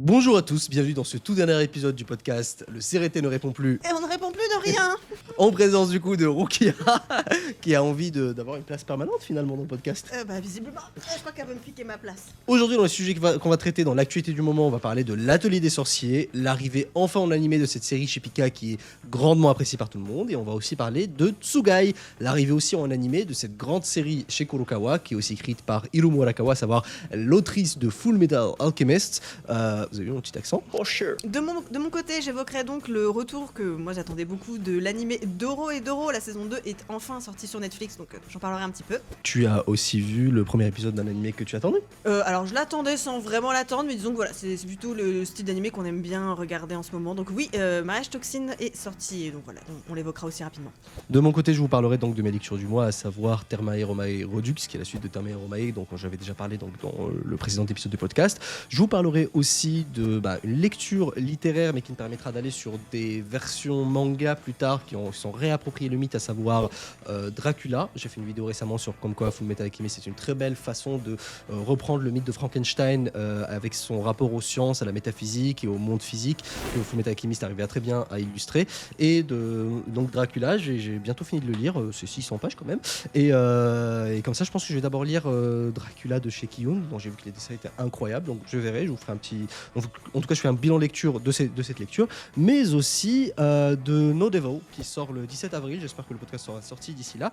Bonjour à tous, bienvenue dans ce tout dernier épisode du podcast Le CRT ne répond plus. Et on ne répond plus de rien. En présence du coup de Rukia, qui a envie d'avoir une place permanente finalement dans le podcast. Visiblement, je crois qu'elle veut me piquer ma place. Aujourd'hui dans les sujets qu'on va traiter dans l'actualité du moment, on va parler de l'Atelier des Sorciers, l'arrivée enfin en animé de cette série chez Pika qui est grandement appréciée par tout le monde, et on va aussi parler de Tsugai, l'arrivée aussi en animé de cette grande série chez Kurokawa qui est aussi écrite par Hiromu Arakawa, à savoir l'autrice de Full Metal Alchemist. Vous avez vu mon petit accent? Oh sure. De mon côté, j'évoquerai donc le retour que moi j'attendais beaucoup de l'animé Doro et Doro. La saison 2 est enfin sortie sur Netflix, donc j'en parlerai un petit peu. Tu as aussi vu le premier épisode d'un animé que tu attendais? Alors je l'attendais sans vraiment l'attendre, mais disons que voilà, c'est plutôt le style d'animé qu'on aime bien regarder en ce moment. Donc oui, Mariage Toxin est sorti, et donc voilà, on l'évoquera aussi rapidement. De mon côté, je vous parlerai donc de mes lectures du mois, à savoir Thermae Romae Redux, qui est la suite de Thermae Romae, donc j'avais déjà parlé donc, dans le précédent épisode du podcast. Je vous parlerai aussi de une lecture littéraire, mais qui me permettra d'aller sur des versions manga plus tard, qui sont réappropriées le mythe, à savoir Dracula. J'ai fait une vidéo récemment sur comme quoi Full Metal Alchemist, c'est une très belle façon de reprendre le mythe de Frankenstein avec son rapport aux sciences, à la métaphysique et au monde physique, que Full Metal Alchemist arrivait très bien à illustrer. Et donc Dracula, j'ai bientôt fini de le lire, c'est 600 pages quand même. Et comme ça, je pense que je vais d'abord lire Dracula de chez Kiyun, dont j'ai vu que les dessins étaient incroyables. Donc je verrai, je vous ferai un petit. En tout cas, je fais un bilan lecture de cette lecture, mais aussi de No Devil, qui sort le 17 avril. J'espère que le podcast sera sorti d'ici là,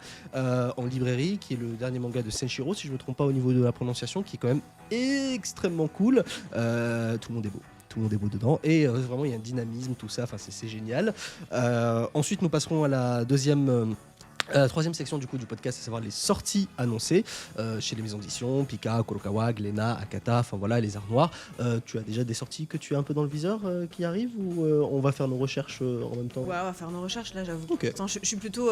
en librairie, qui est le dernier manga de Senshiro, si je ne me trompe pas au niveau de la prononciation, qui est quand même extrêmement cool. Tout le monde est beau. Tout le monde est beau dedans et vraiment il y a un dynamisme, tout ça, enfin c'est génial. Ensuite nous passerons à la troisième section du coup du podcast, à savoir les sorties annoncées chez les maisons d'édition, Pika, Kurokawa, Glénat, Akata, enfin voilà les arts noirs. Tu as déjà des sorties que tu as un peu dans le viseur qui arrivent, ou on va faire nos recherches en même temps? Ouais, on va faire nos recherches là, j'avoue. Ok. Attends, je suis plutôt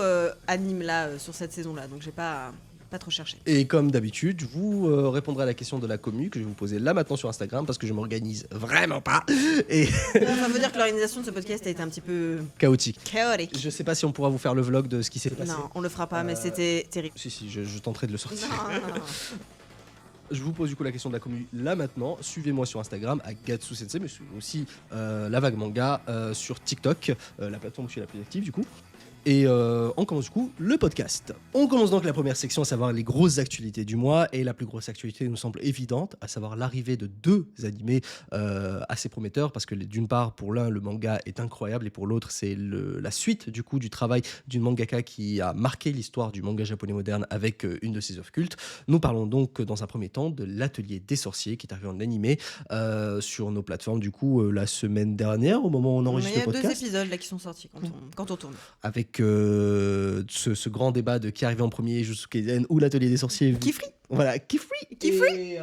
anime là sur cette saison là, donc j'ai pas trop cherché. Et comme d'habitude, je vous répondrai à la question de la commu que je vais vous poser là maintenant sur Instagram, parce que je m'organise vraiment pas et Ça veut dire que l'organisation de ce podcast a été un petit peu chaotique. chaotique. Je sais pas si on pourra vous faire le vlog de ce qui s'est passé. Non, on le fera pas, mais c'était terrible. Si, je tenterai de le sortir. Non. Je vous pose du coup la question de la commu là maintenant. Suivez-moi sur Instagram à Gatsu Sensei, mais suivez aussi La Vague Manga sur TikTok, la plateforme où je suis la plus active du coup. Et on commence du coup le podcast. On commence donc la première section, à savoir les grosses actualités du mois. Et la plus grosse actualité nous semble évidente, à savoir l'arrivée de deux animés assez prometteurs. Parce que d'une part, pour l'un, le manga est incroyable, et pour l'autre, c'est la suite du coup du travail d'une mangaka qui a marqué l'histoire du manga japonais moderne avec une de ses œuvres cultes. Nous parlons donc dans un premier temps de l'Atelier des Sorciers, qui est arrivé en animé sur nos plateformes du coup la semaine dernière, au moment où on enregistre le podcast. Il y a 2 épisodes là qui sont sortis quand on tourne. Avec ce grand débat de qui arrivait en premier, Jujutsu Kaisen ou l'Atelier des Sorciers. Kifri. Voilà, Kifri et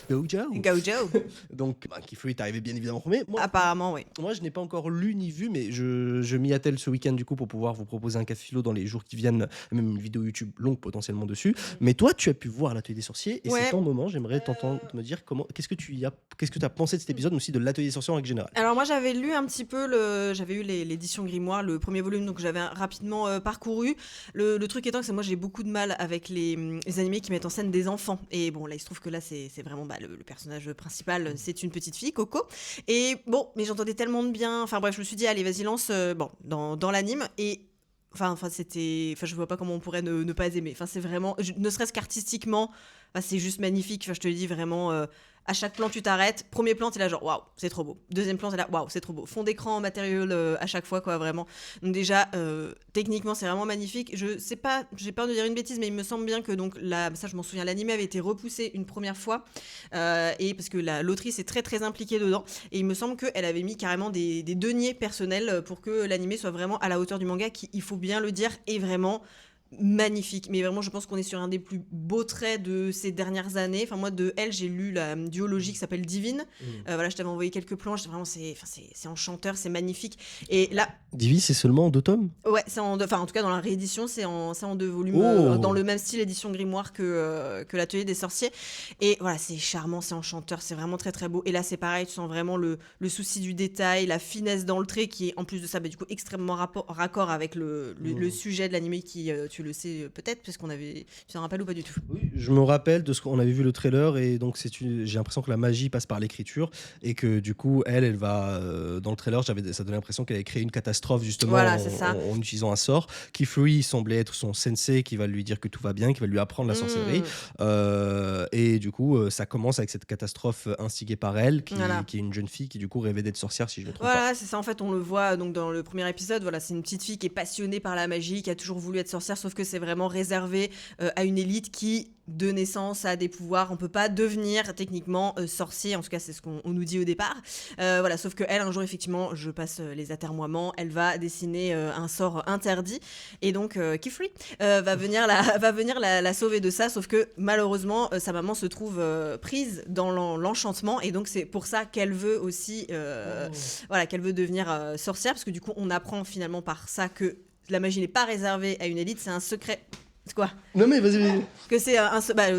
Gojo. Donc Kifri est arrivé bien évidemment en premier. Apparemment, oui. Moi, je n'ai pas encore lu ni vu, mais je m'y attelle ce week-end du coup pour pouvoir vous proposer un café philo dans les jours qui viennent, même une vidéo YouTube longue potentiellement dessus. Mais toi, tu as pu voir l'Atelier des Sorciers, et c'est ton moment. J'aimerais t'entendre me dire qu'est-ce que tu as pensé de cet épisode, mais aussi de l'Atelier des Sorciers en règle générale. Alors moi, j'avais lu un petit peu j'avais eu l'édition Grimoire, le premier volume, donc j'avais rapidement parcouru. Le truc étant que moi j'ai beaucoup de mal avec les animés qui mettent en scène des enfants. Et bon, là il se trouve que là c'est vraiment le personnage principal, c'est une petite fille, Coco. Et bon, mais j'entendais tellement de bien. Enfin bref, je me suis dit allez, vas-y, lance dans l'anime. Et je vois pas comment on pourrait ne pas aimer. Enfin, c'est vraiment, ne serait-ce qu'artistiquement, c'est juste magnifique. Enfin, je te le dis vraiment. À chaque plan, tu t'arrêtes. Premier plan, t'es là genre waouh, c'est trop beau. Deuxième plan, t'es là waouh, c'est trop beau. Fond d'écran, matériel à chaque fois, quoi, vraiment. Donc déjà, techniquement, c'est vraiment magnifique. Je sais pas, j'ai peur de dire une bêtise, mais il me semble bien que donc ça, je m'en souviens, l'anime avait été repoussé une première fois, et parce que l'autrice est très très impliquée dedans, et il me semble qu'elle avait mis carrément des deniers personnels pour que l'anime soit vraiment à la hauteur du manga, qui, il faut bien le dire, est vraiment magnifique. Mais vraiment, je pense qu'on est sur un des plus beaux traits de ces dernières années. Enfin, moi, de elle, j'ai lu la duologie qui s'appelle Divine. Voilà, je t'avais envoyé quelques plans. Vraiment, c'est enchanteur, c'est magnifique. Et là, Divine, c'est seulement en 2 tomes? Ouais, en tout cas dans la réédition, c'est en 2 volumes, dans le même style édition Grimoire que l'Atelier des Sorciers. Et voilà, c'est charmant, c'est enchanteur, c'est vraiment très très beau. Et là, c'est pareil, tu sens vraiment le souci du détail, la finesse dans le trait, qui est en plus de ça, du coup, extrêmement raccord avec le sujet de l'anime qui, tu tu le sais peut-être, parce qu'on avait. Tu t'en rappelles ou pas du tout? Oui, je me rappelle de ce qu'on avait vu le trailer et donc j'ai l'impression que la magie passe par l'écriture et que du coup elle va dans le trailer ça donnait l'impression qu'elle avait créé une catastrophe justement Voilà, c'est ça. en utilisant un sort. Kifuri semblait être son sensei qui va lui dire que tout va bien, qui va lui apprendre la sorcellerie. Hmm, Et du coup ça commence avec cette catastrophe instigée par elle voilà. qui est une jeune fille qui du coup rêvait d'être sorcière si je ne me trompe pas. Voilà, c'est ça. En fait, on le voit donc dans le premier épisode. Voilà, c'est une petite fille qui est passionnée par la magie, qui a toujours voulu être sorcière, sauf que c'est vraiment réservé à une élite qui, de naissance, a des pouvoirs. On peut pas devenir techniquement sorcier. En tout cas, c'est ce qu'on nous dit au départ. Voilà, sauf que elle, un jour, effectivement, je passe les atermoiements. Elle va dessiner un sort interdit, et donc Kifri va venir la sauver de ça. Sauf que malheureusement, sa maman se trouve prise dans l'enchantement, et donc c'est pour ça qu'elle veut aussi. Voilà, qu'elle veut devenir sorcière, parce que du coup, on apprend finalement par ça que la magie n'est pas réservée à une élite, c'est un secret. C'est quoi? Non mais vas-y. Que c'est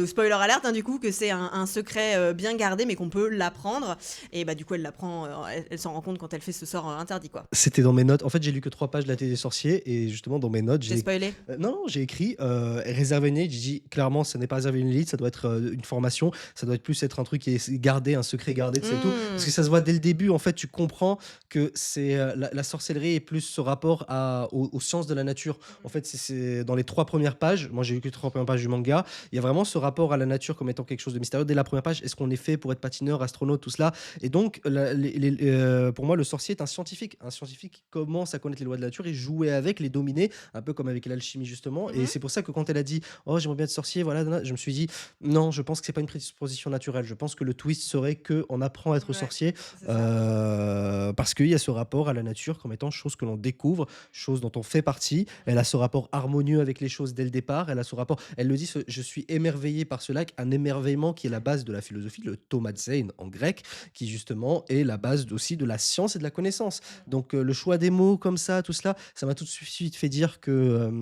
spoiler alerte, hein, du coup, que c'est un secret bien gardé, mais qu'on peut l'apprendre. Et bah, du coup, elle l'apprend, elle s'en rend compte quand elle fait ce sort interdit, quoi. C'était dans mes notes. En fait, j'ai lu que 3 pages de la télé des sorciers et justement dans mes notes, J'ai spoilé. non, j'ai écrit réservé à une élite. J'ai dit clairement, ça n'est pas réservé à une élite, ça doit être une formation, ça doit être plus être un truc qui est gardé, un secret gardé, c'est tout. Parce que ça se voit dès le début. En fait, tu comprends que c'est la sorcellerie est plus ce rapport aux sciences de la nature. En fait, c'est dans les 3 premières pages. Moi, j'ai lu que les 3 premières pages du manga. Il y a vraiment ce rapport à la nature comme étant quelque chose de mystérieux. Dès la première page, est-ce qu'on est fait pour être patineur, astronaute, tout cela? Et donc, pour moi, le sorcier est un scientifique. Un scientifique qui commence à connaître les lois de la nature et jouer avec, les dominer, un peu comme avec l'alchimie, justement. Et c'est pour ça que quand elle a dit oh, j'aimerais bien être sorcier, voilà, je me suis dit non, je pense que c'est pas une prédisposition naturelle. Je pense que le twist serait qu'on apprend à être Ouais, sorcier c'est ça. parce qu'il y a ce rapport à la nature comme étant chose que l'on découvre, chose dont on fait partie. Elle a ce rapport harmonieux avec les choses dès le départ. Elle a ce rapport, elle le dit, je suis émerveillée par ce lac, un émerveillement qui est la base de la philosophie, le thomazein en grec, qui justement est la base aussi de la science et de la connaissance. Donc le choix des mots comme ça, tout cela, ça m'a tout de suite fait dire que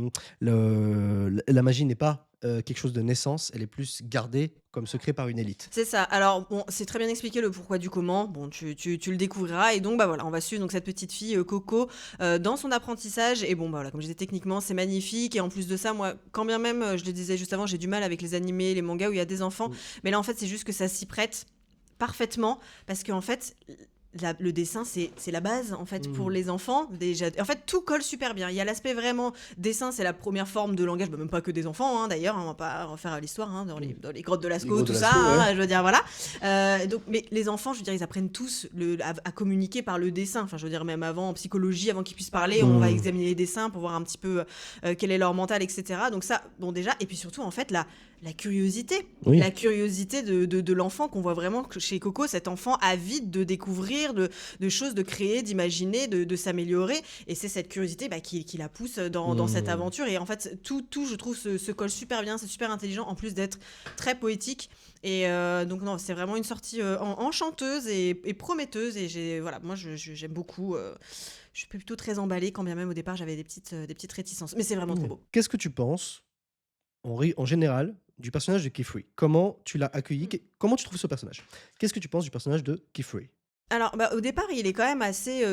la magie n'est pas quelque chose de naissance, elle est plus gardée comme secret par une élite. C'est ça. Alors, bon, c'est très bien expliqué le pourquoi du comment. Bon, tu le découvriras. Et donc, bah voilà, on va suivre donc, cette petite fille, Coco, dans son apprentissage. Et bon, bah voilà, comme je disais, techniquement, c'est magnifique. Et en plus de ça, moi, quand bien même, je le disais juste avant, j'ai du mal avec les animés, les mangas où il y a des enfants. Mais là, en fait, c'est juste que ça s'y prête parfaitement. Parce qu'en fait, le dessin, c'est la base, en fait, pour les enfants. Déjà. En fait, tout colle super bien. Il y a l'aspect vraiment dessin, c'est la première forme de langage, bah, même pas que des enfants, hein, d'ailleurs, hein, on va pas refaire l'histoire, hein, dans les grottes de Lascaux, grottes tout de ça, Lascaux, hein, ouais. je veux dire, voilà. Donc, mais les enfants, je veux dire, ils apprennent tous à communiquer par le dessin. Enfin, je veux dire, même avant, en psychologie, avant qu'ils puissent parler, on va examiner les dessins pour voir un petit peu quel est leur mental, etc. Donc ça, bon, déjà, et puis surtout, en fait, la curiosité. Oui. La curiosité de l'enfant qu'on voit vraiment chez Coco, cet enfant avide de découvrir, de choses, de créer, d'imaginer, de s'améliorer. Et c'est cette curiosité qui la pousse dans cette aventure. Et en fait, tout je trouve, se colle super bien. C'est super intelligent, en plus d'être très poétique. Et donc, non, c'est vraiment une sortie enchanteuse et prometteuse. Et voilà, moi, j'aime beaucoup. Je suis plutôt très emballée, quand bien même au départ, j'avais des petites réticences. Mais c'est vraiment trop beau. Qu'est-ce que tu penses en général du personnage de Kifri? Comment tu l'as accueilli? Comment tu trouves ce personnage? Qu'est-ce que tu penses du personnage de Kifri? Alors, bah, au départ, il est quand même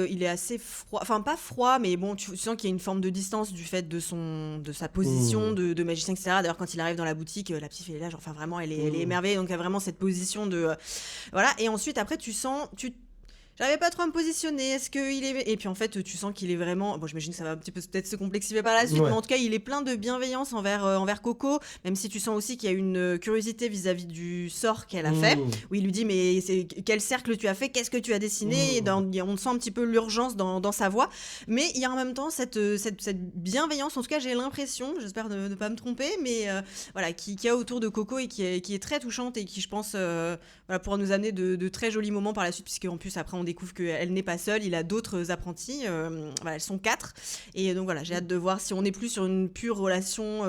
il est assez froid. Enfin, pas froid, mais bon, tu sens qu'il y a une forme de distance du fait de sa position de magicien, etc. D'ailleurs, quand il arrive dans la boutique, la petite fille est là, genre, enfin, vraiment, elle est émerveillée. Donc, il y a vraiment cette position de. Voilà. Et ensuite, après, j'arrivais pas trop à me positionner. Est-ce qu'il est. Et puis en fait, tu sens qu'il est vraiment. Bon, j'imagine que ça va un petit peu peut-être se complexifier par la suite, Ouais. mais en tout cas, il est plein de bienveillance envers Coco, même si tu sens aussi qu'il y a une curiosité vis-à-vis du sort qu'elle a fait, où il lui dit mais quel cercle tu as fait, qu'est-ce que tu as dessiné, et on sent un petit peu l'urgence dans sa voix, mais il y a en même temps cette bienveillance, en tout cas j'ai l'impression, j'espère ne pas me tromper, mais voilà, qui a autour de Coco et qui est très touchante et qui, je pense, voilà, pourra nous amener de très jolis moments par la suite, puisqu'en plus après on découvre qu'elle n'est pas seule, il a d'autres apprentis, voilà, elles sont 4, et donc voilà, j'ai hâte de voir si on n'est plus sur une pure relation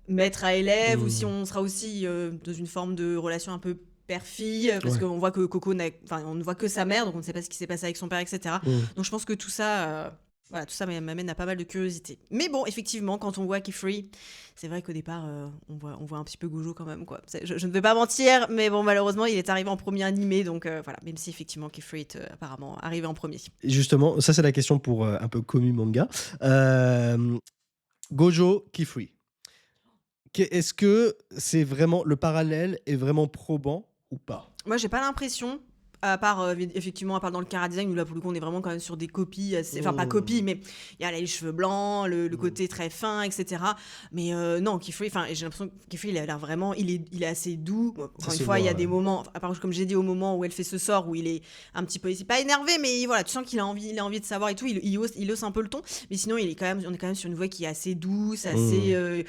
maître à élève, ou si on sera aussi dans une forme de relation un peu père-fille, parce qu'on voit que Coco on ne voit que sa mère, donc on ne sait pas ce qui s'est passé avec son père, etc. Donc je pense que tout ça voilà, tout ça m'amène à pas mal de curiosité. Mais bon, effectivement, quand on voit Kifri, c'est vrai qu'au départ, on voit un petit peu Gojo quand même, quoi. Je ne vais pas mentir, mais bon, malheureusement, il est arrivé en premier animé, donc voilà, même si effectivement Kifri est apparemment arrivé en premier. Justement, ça c'est la question pour un peu Komu Manga. Gojo, Kifri. Est-ce que c'est vraiment le parallèle est vraiment probant ou pas? Moi, j'ai pas l'impression, à part effectivement, à part dans le Cara Design, où là pour le coup on est vraiment quand même sur des copies, enfin pas copies, mais il y a les cheveux blancs, le côté très fin, etc. Mais non, Kifuri, enfin j'ai l'impression que Kifuri il a l'air vraiment, il est assez doux. Bon, Ça encore une se fois, il y voit, a des moments, à part comme j'ai dit au moment où elle fait ce sort, où il est un petit peu, pas énervé, mais voilà, tu sens il a envie de savoir et tout, il hausse un peu le ton, mais sinon il est quand même, on est quand même sur une voix qui est assez douce, assez,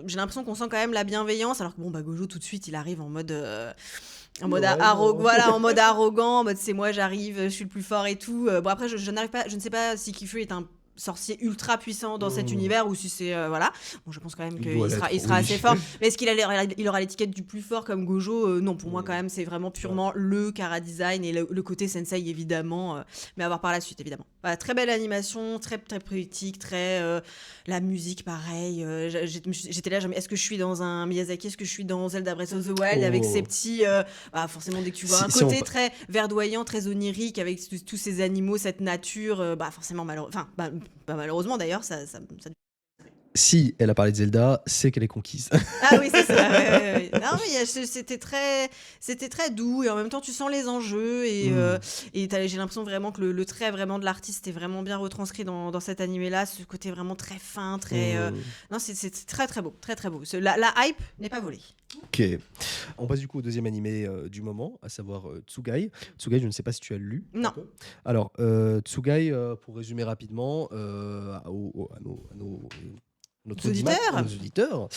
j'ai l'impression qu'on sent quand même la bienveillance, alors que bon bah Gojo tout de suite il arrive en mode voilà, en mode arrogant, en mode c'est moi, j'arrive, je suis le plus fort et tout. Bon après, je n'arrive pas, je ne sais pas si Kifuri est un sorcier ultra puissant dans cet univers ou si c'est voilà. Bon, je pense quand même Il doit qu'il l'être, sera oui. assez fort. Mais est-ce qu'il il aura l'étiquette du plus fort comme Gojo? Non, pour moi quand même, c'est vraiment purement le Cara Design et le côté Sensei évidemment, mais à voir par la suite évidemment. Voilà, très belle animation, très très poétique, très la musique pareil. J'étais là, est-ce que je suis dans un Miyazaki, est-ce que je suis dans Zelda Breath of the Wild avec ces petits forcément dès que tu vois un côté très verdoyant, très onirique avec tous ces animaux, cette nature, forcément malheureusement d'ailleurs ça Si elle a parlé de Zelda, c'est qu'elle est conquise. ah oui, c'est ça. Ouais. Non, mais c'était très doux et en même temps tu sens les enjeux et j'ai l'impression vraiment que le trait vraiment de l'artiste est vraiment bien retranscrit dans cet animé là, ce côté vraiment très fin, très non, c'est très très beau, très très beau. La hype n'est pas volée. Ok. On passe du coup au deuxième animé du moment, à savoir Tsugai. Tsugai, je ne sais pas si tu as lu. Non. Alors, Tsugai, pour résumer rapidement, à notre nos auditeurs,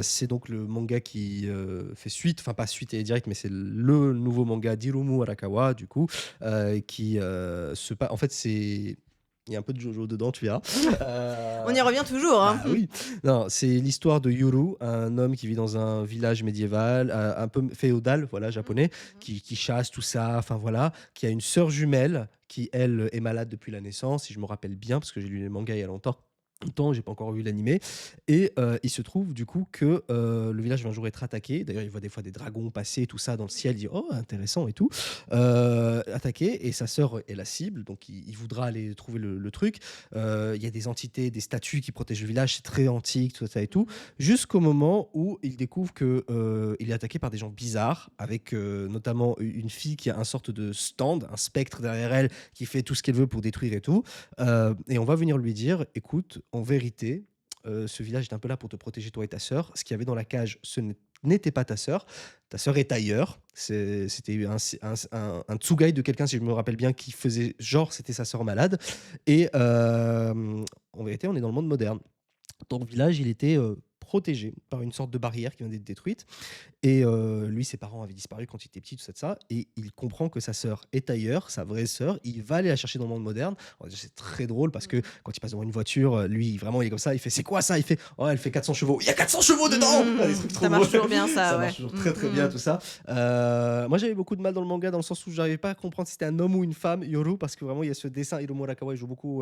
c'est donc le manga qui fait suite, enfin pas suite et direct, mais c'est le nouveau manga d'Hiromu Arakawa, du coup, qui se passe. En fait, c'est. Il y a un peu de Jojo dedans, tu verras. On y revient toujours. Hein. Ah oui. Non, c'est l'histoire de Yuru, un homme qui vit dans un village médiéval, un peu féodal, voilà, japonais, qui chasse tout ça, enfin voilà, qui a une sœur jumelle qui, elle, est malade depuis la naissance, si je me rappelle bien, parce que j'ai lu les mangas il y a longtemps. J'ai pas encore vu l'animé et il se trouve du coup que le village va un jour être attaqué. D'ailleurs il voit des fois des dragons passer tout ça dans le ciel, il dit oh intéressant et tout, attaqué, et sa sœur est la cible, donc il voudra aller trouver le truc. Il y a des entités, des statues qui protègent le village, c'est très antique tout ça et tout, jusqu'au moment où il découvre que il est attaqué par des gens bizarres, avec notamment une fille qui a un sorte de stand, un spectre derrière elle qui fait tout ce qu'elle veut pour détruire et tout. Et on va venir lui dire écoute, en vérité, ce village est un peu là pour te protéger, toi et ta sœur. Ce qu'il y avait dans la cage, n'était pas ta sœur. Ta sœur est ailleurs. C'était un tsugai de quelqu'un, si je me rappelle bien, qui faisait genre c'était sa sœur malade. Et en vérité, on est dans le monde moderne. Dans le village, il était protégé par une sorte de barrière qui vient d'être détruite. Et lui, ses parents avaient disparu quand il était petit, tout ça, de ça. Et il comprend que sa sœur est ailleurs, sa vraie sœur. Il va aller la chercher dans le monde moderne. Alors, déjà, c'est très drôle parce que quand il passe devant une voiture, lui, vraiment, il est comme ça. Il fait c'est quoi ça? Il fait oh, elle fait 400 chevaux. Il y a 400 chevaux dedans. Des trucs trop Ça marche drôles. toujours bien, ça. Ça Ouais. marche toujours très très bien tout ça. Moi, j'avais beaucoup de mal dans le manga dans le sens où j'arrivais pas à comprendre si c'était un homme ou une femme, Yoru, parce que vraiment, il y a ce dessin. Hiromu Arakawa, il joue beaucoup.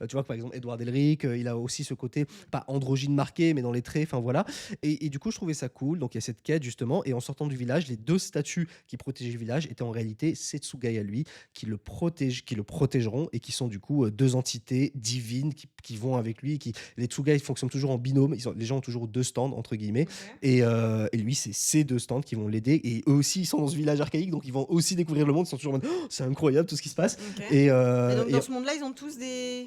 Tu vois, par exemple, Edouard Elric, il a aussi ce côté, pas androgyne marqué, mais dans les traits. Enfin, voilà. Et du coup, je trouvais ça cool. Donc, il y a cette quête, justement. Et en sortant du village, les deux statues qui protégeaient le village étaient en réalité Setsugai à lui, qui le protégeront et qui sont du coup deux entités divines qui vont avec lui. Les Tsugai fonctionnent toujours en binôme. Les gens ont toujours deux stands, entre guillemets. Okay. Et lui, c'est ces deux stands qui vont l'aider. Et eux aussi, ils sont dans ce village archaïque, donc ils vont aussi découvrir le monde. Ils sont toujours en mode, oh, c'est incroyable tout ce qui se passe. Okay. Et donc, dans ce monde-là, ils ont tous des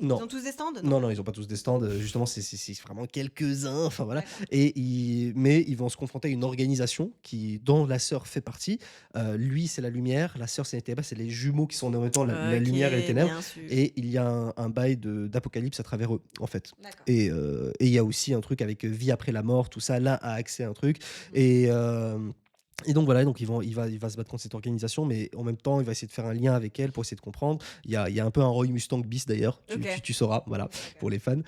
stands? Non, ils n'ont pas tous des stands. Justement, c'est vraiment quelques-uns. Enfin, voilà. Mais ils vont se confronter à une organisation qui, dont la sœur fait partie. Lui, c'est la lumière. La sœur, c'est les ténèbres. C'est les jumeaux qui sont en même temps la lumière et les ténèbres. Et il y a un bail d'apocalypse à travers eux, en fait. Et il y a aussi un truc avec vie après la mort, tout ça. L'un a accès à un truc. Et donc voilà, donc il va se battre contre cette organisation, mais en même temps, il va essayer de faire un lien avec elle pour essayer de comprendre. Il y a un peu un Roy Mustang bis d'ailleurs, tu sauras, voilà, pour les fans.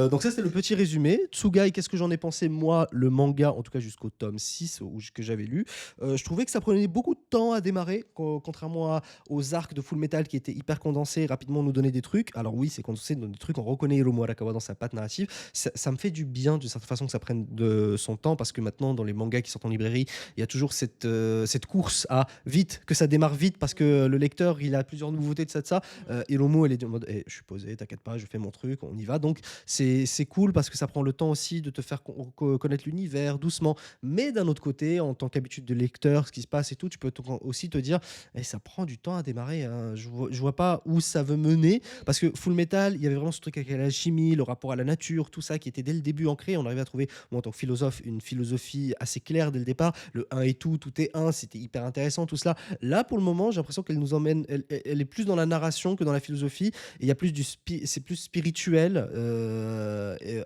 Donc ça, c'était le petit résumé. Tsugai, qu'est-ce que j'en ai pensé, moi, le manga, en tout cas jusqu'au tome 6 que j'avais lu. Je trouvais que ça prenait beaucoup de temps à démarrer, contrairement aux arcs de Full Metal qui étaient hyper condensés, rapidement nous donner des trucs. Alors oui, c'est condensé, dans des trucs, on reconnaît Hiromu Arakawa dans sa patte narrative. Ça me fait du bien, d'une certaine façon, que ça prenne de son temps, parce que maintenant, dans les mangas qui sortent en librairie, il y a toujours cette course à vite, que ça démarre vite parce que le lecteur il a plusieurs nouveautés de ça. Hiromu elle est en mode je suis posé, t'inquiète pas, je fais mon truc, on y va. Donc c'est cool parce que ça prend le temps aussi de te faire connaître l'univers doucement. Mais d'un autre côté, en tant qu'habitude de lecteur, ce qui se passe et tout, tu peux aussi te dire ça prend du temps à démarrer. Hein. Je vois pas où ça veut mener parce que Full Metal, il y avait vraiment ce truc avec l'alchimie, le rapport à la nature, tout ça qui était dès le début ancré. On arrivait à trouver, moi en tant que philosophe, une philosophie assez claire dès le départ. Le 1 et tout est 1, c'était hyper intéressant tout cela. Là, pour le moment, j'ai l'impression qu'elle nous emmène, elle est plus dans la narration que dans la philosophie. Et il y a plus c'est plus spirituel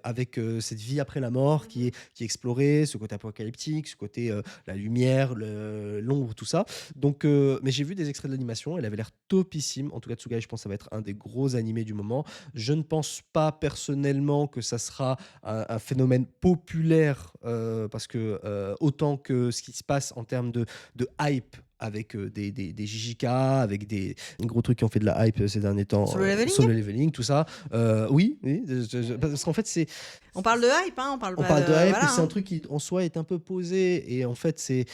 avec cette vie après la mort qui est explorée, ce côté apocalyptique, ce côté la lumière, l'ombre, tout ça. Donc, mais j'ai vu des extraits de l'animation, elle avait l'air topissime. En tout cas, Tsugai, je pense que ça va être un des gros animés du moment. Je ne pense pas personnellement que ça sera un phénomène populaire parce que autant que ce qui se passe en termes de hype avec des JJK, avec des gros trucs qui ont fait de la hype ces derniers temps, Solo Leveling Solo Leveling, tout ça. Oui, parce qu'en fait, on parle de hype, hein, on parle de hype, voilà, et c'est hein. un truc qui en soi est un peu posé. Et en fait, c'est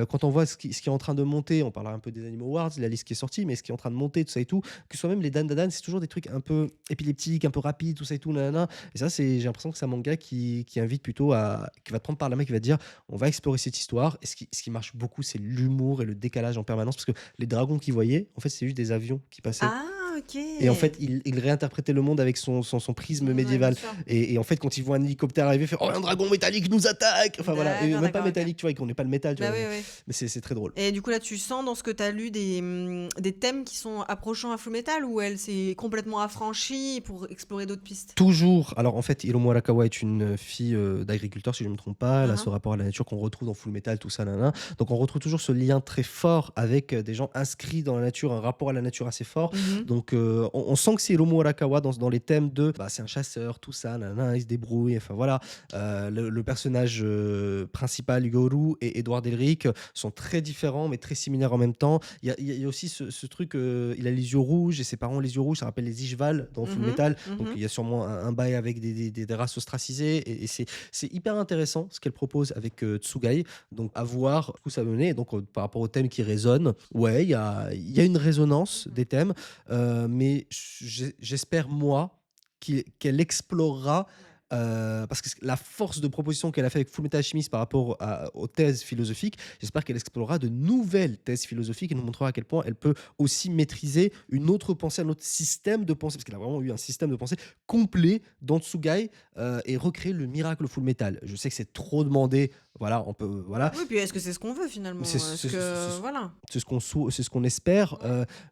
quand on voit ce qui est en train de monter, on parlera un peu des Anime Awards, la liste qui est sortie, mais ce qui est en train de monter, tout ça et tout, que ce soit même les Dan Dan, c'est toujours des trucs un peu épileptiques, un peu rapides, tout ça et tout, nanana. Et ça, j'ai l'impression que c'est un manga qui invite plutôt qui va te prendre par la main, qui va te dire on va explorer cette histoire. Et ce qui marche beaucoup, c'est l'humour et le décalage en permanence, parce que les dragons qu'ils voyaient, en fait, c'est juste des avions qui passaient. Ah, ok. Et en fait, il réinterprétait le monde avec son prisme Ouais, médiéval. bien sûr. Et en fait, quand il voit un hélicoptère arriver, il fait oh, un dragon métallique nous attaque. Enfin voilà, et D'accord, même pas d'accord, ok. métallique, tu vois, il connaît pas le métal, tu Bah vois. oui, oui. Mais c'est très drôle. Et du coup, là, tu sens dans ce que tu as lu des thèmes qui sont approchants à Full Metal, ou elle s'est complètement affranchie pour explorer d'autres pistes? Toujours. Alors en fait, Hiromu Arakawa est une fille d'agriculteur, si je ne me trompe pas. Elle a ce rapport à la nature qu'on retrouve dans Full Metal, tout ça, nanana. Donc on retrouve toujours ce lien très fort avec des gens inscrits dans la nature, un rapport à la nature assez fort. Donc on sent que c'est Hiromu Arakawa dans les thèmes de c'est un chasseur, tout ça, nanana, il se débrouille. Enfin voilà. Le personnage principal, Yoru, et Edouard Elric sont très différents mais très similaires en même temps. Il y a aussi ce truc, il a les yeux rouges et ses parents ont les yeux rouges, ça rappelle les Ishval dans Full Metal. Donc il y a sûrement un bail avec des races ostracisées et c'est hyper intéressant ce qu'elle propose avec Tsugai. Donc à voir où ça va mener. Donc par rapport aux thèmes qui résonnent, ouais, il y a une résonance des thèmes, mais j'espère moi qu'elle explorera. Parce que la force de proposition qu'elle a fait avec Fullmetal Alchemist par rapport aux thèses philosophiques, j'espère qu'elle explorera de nouvelles thèses philosophiques et nous montrera à quel point elle peut aussi maîtriser une autre pensée, un autre système de pensée, parce qu'elle a vraiment eu un système de pensée complet dans Tsugai et recréer le miracle Fullmetal. Je sais que c'est trop demandé, voilà, on peut, voilà. Oui, puis est-ce que c'est ce qu'on veut finalement? Voilà. C'est ce qu'on espère,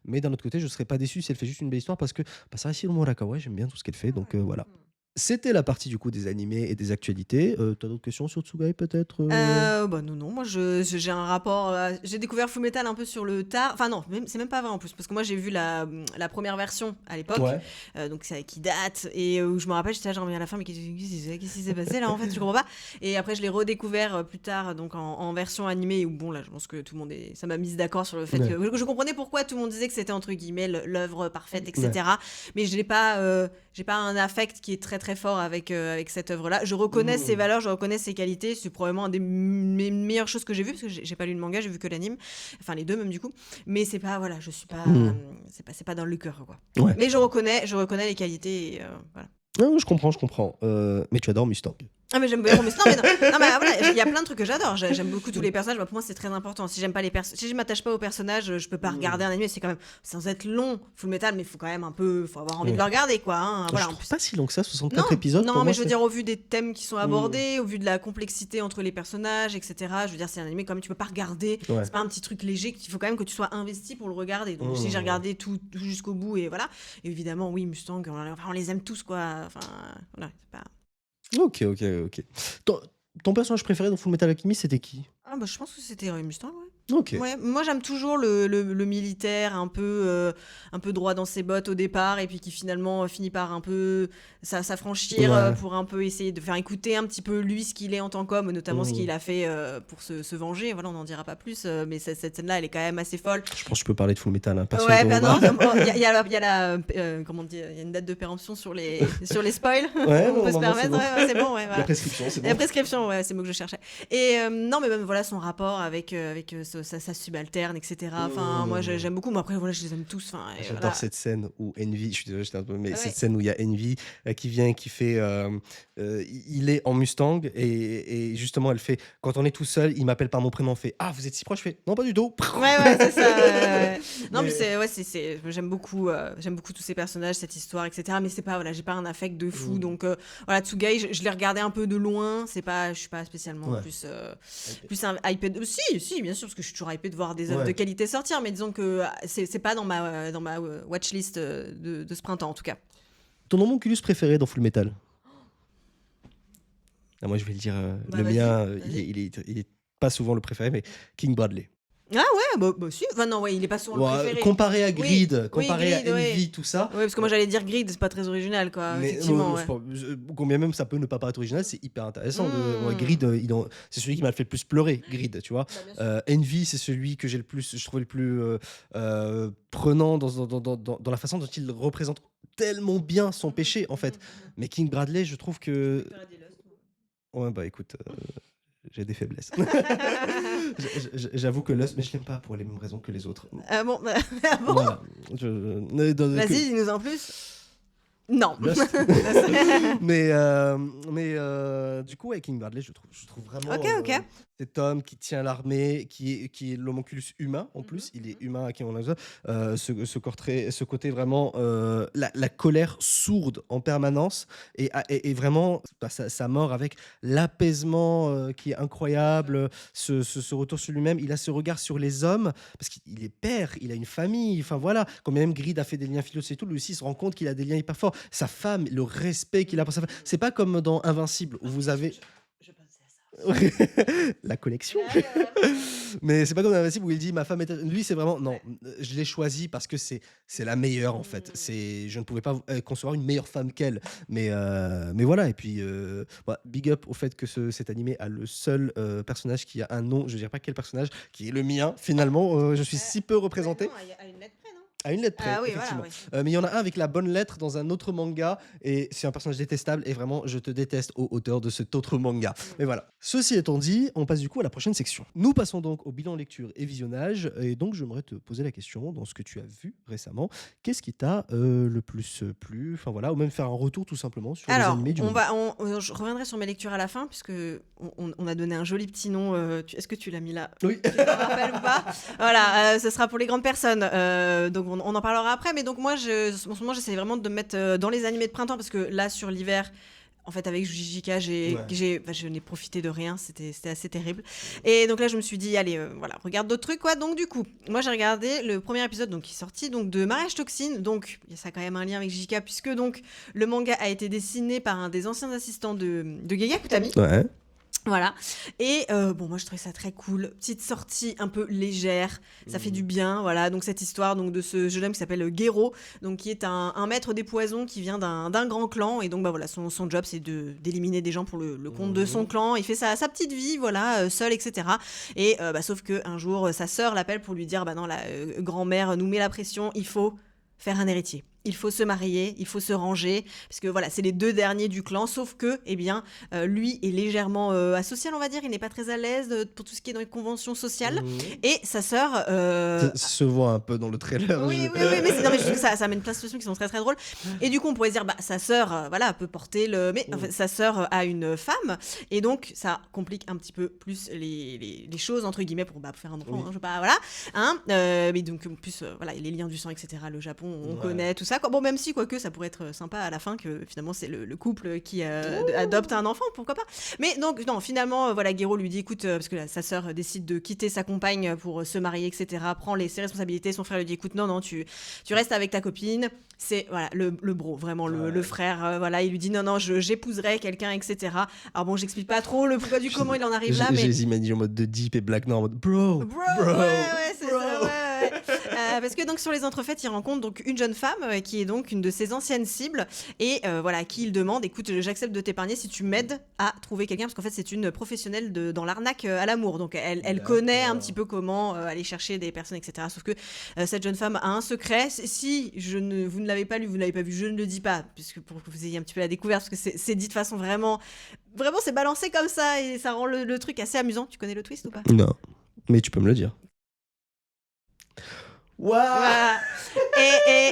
mais d'un autre côté, je ne serais pas déçu si elle fait juste une belle histoire parce que ça reste Hiromu Arakawa, j'aime bien tout ce qu'elle fait, donc voilà. C'était la partie du coup des animés et des actualités. T'as d'autres questions sur Tsugai peut-être Bah non, moi j'ai un rapport. J'ai découvert Fullmetal un peu sur le tard. Enfin non, c'est même pas vrai en plus, parce que moi j'ai vu la première version à l'époque, donc c'est qui date, et où je me rappelle, j'étais là genre mais à la fin, mais qu'est-ce qui s'est passé là en fait, je comprends pas. Et après je l'ai redécouvert plus tard, donc en version animée, où bon là je pense que tout le monde ça m'a mise d'accord sur le fait que je comprenais pourquoi tout le monde disait que c'était entre guillemets l'œuvre parfaite, etc. Mais je l'ai pas, j'ai pas un affect qui est très très fort avec cette œuvre-là. Je reconnais ses valeurs, je reconnais ses qualités. C'est probablement une des meilleures choses que j'ai vues, parce que j'ai pas lu le manga, j'ai vu que l'anime. Enfin, les deux même du coup. Mais c'est pas, voilà, je suis pas, c'est pas dans le cœur, quoi. Ouais. Mais je reconnais les qualités, et voilà. Non, je comprends. Mais tu adores Mustang. Ah mais j'aime bien non mais voilà, il y a plein de trucs que j'adore. J'aime beaucoup tous les personnages. Pour moi c'est très important. Si j'aime pas si je m'attache pas aux personnages, je peux pas regarder un anime. C'est quand même sans être long, Full Metal, mais il faut quand même faut avoir envie de le regarder, quoi. Hein. Voilà, je trouve pas si long que ça, 64 épisodes. Non, mais je veux dire, au vu des thèmes qui sont abordés, au vu de la complexité entre les personnages, etc. Je veux dire, c'est un anime quand même, tu peux pas regarder. C'est pas un petit truc léger. Il faut quand même que tu sois investi pour le regarder. Donc si j'ai regardé tout jusqu'au bout, et voilà. Et évidemment, oui, Mustang, on les aime tous, quoi. Enfin voilà, c'est pas. Ok. Ton personnage préféré dans Fullmetal Alchemist, c'était qui? Ah bah je pense que c'était Mustang, ouais. Ok. Ouais, moi j'aime toujours le militaire un peu droit dans ses bottes au départ et puis qui finalement finit par un peu s'affranchir Ouais. pour un peu essayer de faire écouter un petit peu lui ce qu'il est en tant qu'homme, notamment ce qu'il a fait pour se venger. Voilà, on n'en dira pas plus, mais cette scène-là elle est quand même assez folle. Je pense que je peux parler de Full Metal, hein. Personne Ouais, ne bah va. non, il y a la comment dire, il y a une date de péremption sur les spoils. Ouais, On non, peut se non, permettre, bon. ouais, c'est bon, ouais, voilà. La prescription, c'est bon. La prescription, ouais, c'est le mot que je cherchais. Et non, mais même voilà son rapport avec sa subalterne, etc. Enfin, moi j'aime beaucoup. Mais après, voilà, je les aime tous. Enfin, et J'adore voilà. cette scène où Envy, je suis désolé, j'étais un peu, mais Ouais. cette scène où il y a Envy qui vient et qui fait. Il est en Mustang et justement, elle fait. Quand on est tout seul, il m'appelle par mon prénom, on fait Ah, vous êtes si proche? Je fais Non, pas du tout. Ouais, c'est ça. Ouais. Non, mais Mais- j'aime beaucoup tous ces personnages, cette histoire, etc. Mais c'est pas, voilà, j'ai pas un affect de fou. Donc, voilà, Tsugai, je l'ai regardé un peu de loin. Je suis pas spécialement Ouais. plus un hypé. Si, bien sûr, parce que je suis toujours hypé de voir des œuvres Ouais. de qualité sortir. Mais disons que c'est pas dans ma watchlist de ce printemps, en tout cas. Ton homonculus préféré dans Full Metal? Ah, moi, je vais le dire. Bah, Le vas-y, mien, vas-y. il est pas souvent le préféré, mais King Bradley. Ah ouais, bah si. Enfin, non, ouais, il est pas souvent le Ouais, préféré. comparé à Oui, Grid, oui, comparé Grid, à ouais. Envy, tout ça. Ouais, parce que moi j'allais dire Grid, c'est pas très original, quoi. Mais Effectivement, ouais. combien même ça peut ne pas paraître original, c'est hyper intéressant. Ouais, Mm. Grid, c'est celui qui m'a fait le plus pleurer, Grid, tu vois. Bah, bien sûr. Envy, c'est celui que je trouvais le plus prenant dans la façon dont il représente tellement bien son péché, en fait. Mais King Bradley, je trouve que. Ouais, bah écoute, j'ai des faiblesses. J'avoue que Lust, mais je l'aime pas pour les mêmes raisons que les autres. Ah bon, ah bon. Voilà. Vas-y, dis-nous en plus. Non. Lust. Du coup, ouais, King Bradley, je trouve vraiment Ok. cet homme qui tient l'armée, qui est l'homonculus humain en plus. Il est humain à qui on a besoin. Ce côté vraiment la colère sourde en permanence et vraiment sa mort avec l'apaisement qui est incroyable. Ce retour sur lui-même, il a ce regard sur les hommes parce qu'il est père, il a une famille. Enfin voilà, quand même Grid a fait des liens philosophiques et tout, lui aussi il se rend compte qu'il a des liens hyper forts. Sa femme, le respect qu'il a pour sa femme. C'est pas comme dans Invincible où vous avez Je pensais à ça. la connexion. Mais c'est pas comme dans Invincible où il dit ma femme est. Lui, c'est vraiment non. Je l'ai choisi parce que c'est la meilleure en fait. Je ne pouvais pas concevoir une meilleure femme qu'elle. Mais voilà. Et puis big up au fait que cet animé a le seul personnage qui a un nom. Je ne dirais pas quel personnage qui est le mien. Finalement, je suis si peu représenté. À une lettre près, non? À une lettre près, Ah oui, effectivement. voilà. Mais il y en a un avec la bonne lettre dans un autre manga et c'est un personnage détestable et vraiment je te déteste au auteur de cet autre manga. Mais voilà. Ceci étant dit, on passe du coup à la prochaine section. Nous passons donc au bilan lecture et visionnage et donc j'aimerais te poser la question dans ce que tu as vu récemment, qu'est-ce qui t'a le plus plu, enfin voilà, ou même faire un retour tout simplement sur les Alors, animés du moment. je reviendrai sur mes lectures à la fin, puisque on a donné un joli petit nom. Est-ce que tu l'as mis là? Oui. Tu t'en rappelles ou pas? Voilà, ce sera pour les grandes personnes. Donc, on en parlera après. Mais donc, moi, en ce moment, j'essaie vraiment de me mettre dans les animés de printemps, parce que là, sur l'hiver. En fait, avec JJK, je n'ai profité de rien, c'était assez terrible. Et donc là, je me suis dit, allez, voilà, regarde d'autres trucs, quoi. Donc du coup, moi, j'ai regardé le premier épisode donc, qui est sorti donc, de Mariage Toxine. Donc, ça a quand même un lien avec JJK, puisque donc, le manga a été dessiné par un des anciens assistants de Gege Kutami. Ouais. Voilà. Et bon, moi je trouvais ça très cool. Petite sortie un peu légère, ça fait du bien. Voilà. Donc cette histoire donc de ce jeune homme qui s'appelle Gero, donc qui est un maître des poisons qui vient d'un grand clan. Et donc bah voilà, son job c'est d'éliminer des gens pour le compte de son clan. Il fait sa petite vie, voilà, seul, etc. Et sauf que un jour sa sœur l'appelle pour lui dire bah non, la grand-mère nous met la pression, il faut faire un héritier. Il faut se marier, il faut se ranger, parce que voilà, c'est les deux derniers du clan, sauf que, eh bien, lui est légèrement asocial, on va dire, il n'est pas très à l'aise pour tout ce qui est dans les conventions sociales, et sa sœur... Ça se voit un peu dans le trailer. Oui, mais je trouve que ça amène plein de situations qui sont très très drôles. Et du coup, on pourrait se dire, bah, sa sœur, voilà, peut porter le... Mais en fait, sa sœur a une femme, et donc ça complique un petit peu plus les choses, entre guillemets, pour faire un enfant, hein, je sais pas, voilà. Hein, mais donc, en plus, voilà, les liens du sang, etc., le Japon, on connaît, tout ça. ça, quoi. Bon, même si, quoique, ça pourrait être sympa à la fin que finalement c'est le couple qui adopte un enfant, pourquoi pas. Mais donc, non, finalement, voilà, Gero lui dit, écoute, parce que là, sa sœur décide de quitter sa compagne pour se marier, etc., prend ses responsabilités. Son frère lui dit, écoute, non, tu restes avec ta copine. C'est voilà, le bro, vraiment le frère. Voilà, il lui dit, non, j'épouserai quelqu'un, etc. Alors bon, j'explique pas trop le pourquoi du comment il en arrive là, mais. J'ai les imaginé en mode de Deep et Black Noir, en mode bro. Ouais, c'est ça, ouais. Parce que donc sur les entrefaites, il rencontre donc une jeune femme qui est donc une de ses anciennes cibles et voilà, qui il demande, écoute, j'accepte de t'épargner si tu m'aides à trouver quelqu'un, parce qu'en fait c'est une professionnelle dans l'arnaque à l'amour, donc elle connaît un petit peu comment aller chercher des personnes, etc. Sauf que cette jeune femme a un secret. Si vous ne l'avez pas lu, vous ne l'avez pas vu, je ne le dis pas, puisque pour que vous ayez un petit peu la découverte, parce que c'est dit de façon vraiment c'est balancé comme ça et ça rend le truc assez amusant. Tu connais le twist ou pas? Non, mais tu peux me le dire. Voilà.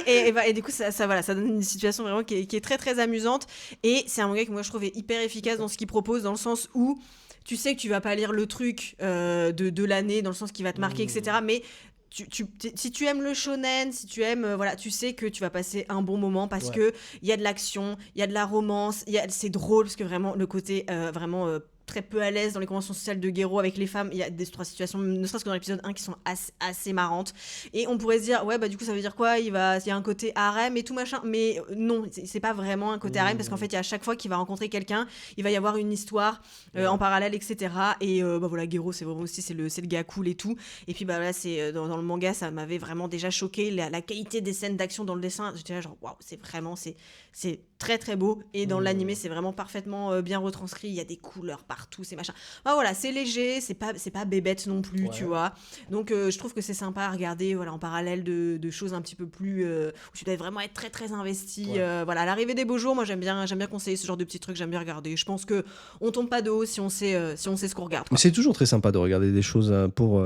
Et du coup ça donne une situation vraiment qui est très très amusante, et c'est un manga que moi je trouvais hyper efficace dans ce qu'il propose, dans le sens où tu sais que tu vas pas lire le truc de l'année, dans le sens qui va te marquer, etc., mais si tu aimes le shonen, si tu aimes, tu sais que tu vas passer un bon moment, parce que il y a de l'action, il y a de la romance, c'est drôle, parce que vraiment le côté très peu à l'aise dans les conventions sociales de Gero avec les femmes, il y a des trois situations, ne serait-ce que dans l'épisode 1, qui sont assez marrantes, et on pourrait se dire ouais, bah du coup ça veut dire quoi, il y a un côté harem et tout machin, mais non, c'est pas vraiment un côté harem, parce qu'en fait, il y a à chaque fois qu'il va rencontrer quelqu'un, il va y avoir une histoire en parallèle, etc. Et voilà, Gero, c'est vraiment aussi c'est le gars cool et tout, et puis là c'est dans le manga, ça m'avait vraiment déjà choqué, la qualité des scènes d'action dans le dessin, j'étais là genre waouh, c'est très très beau, et dans l'animé c'est vraiment parfaitement bien retranscrit, il y a des couleurs partout, c'est machin. Voilà, c'est léger, c'est pas bébête non plus, tu vois. Donc je trouve que c'est sympa à regarder, voilà, en parallèle de choses un petit peu plus où tu dois vraiment être très très investi. Voilà, à l'arrivée des beaux jours, moi j'aime bien conseiller ce genre de petits trucs, j'aime bien regarder. Je pense que on tombe pas de haut si on sait ce qu'on regarde, quoi. Mais c'est toujours très sympa de regarder des choses pour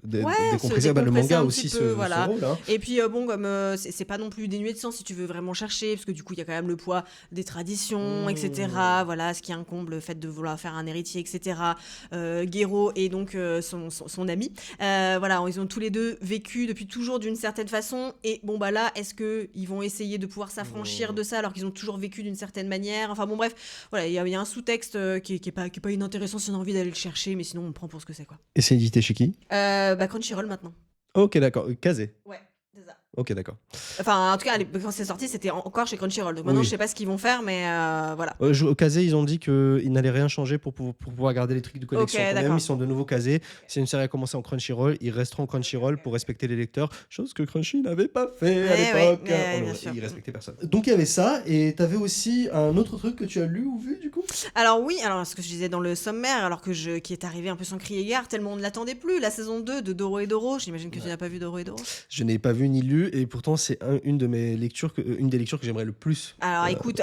décompresser. Le manga aussi ce rôle, hein. Et puis bon, comme c'est pas non plus dénué de sens si tu veux vraiment chercher, parce que du coup il y a quand même le poids des traditions, etc. Voilà, ce qui incombe le fait de vouloir faire un héritier, etc. Gero et donc son ami, voilà, ils ont tous les deux vécu depuis toujours d'une certaine façon, et bon bah là, est-ce que ils vont essayer de pouvoir s'affranchir de ça alors qu'ils ont toujours vécu d'une certaine manière? Enfin bon, bref, voilà, il y a un sous-texte qui est pas inintéressant si on a envie d'aller le chercher, mais sinon on prend pour ce que c'est, quoi. Et c'est édité chez qui? Crunchyroll maintenant. Ok, d'accord. Kazé. Ouais, c'est ça. Ok, d'accord. Enfin, en tout cas, quand c'est sorti, c'était encore chez Crunchyroll. Donc maintenant, je sais pas ce qu'ils vont faire, mais voilà. Au Kazé, ils ont dit qu'ils n'allaient rien changer pour pouvoir garder les trucs de collection. Okay, même, ils sont de nouveau Kazé. C'est une série à commencer en Crunchyroll. Ils resteront Crunchyroll pour respecter les lecteurs, chose que Crunchy n'avait pas fait à l'époque. Ils respectaient personne. Donc il y avait ça, et tu avais aussi un autre truc que tu as lu ou vu du coup? Alors oui, ce que je disais dans le sommaire, alors que qui est arrivé un peu sans crier gare, tellement on ne l'attendait plus, la saison 2 de Doro et Doro. J'imagine que tu n'as pas vu Doro et Doro. Je n'ai pas vu ni lu, et pourtant c'est une des lectures que j'aimerais le plus. Alors écoute,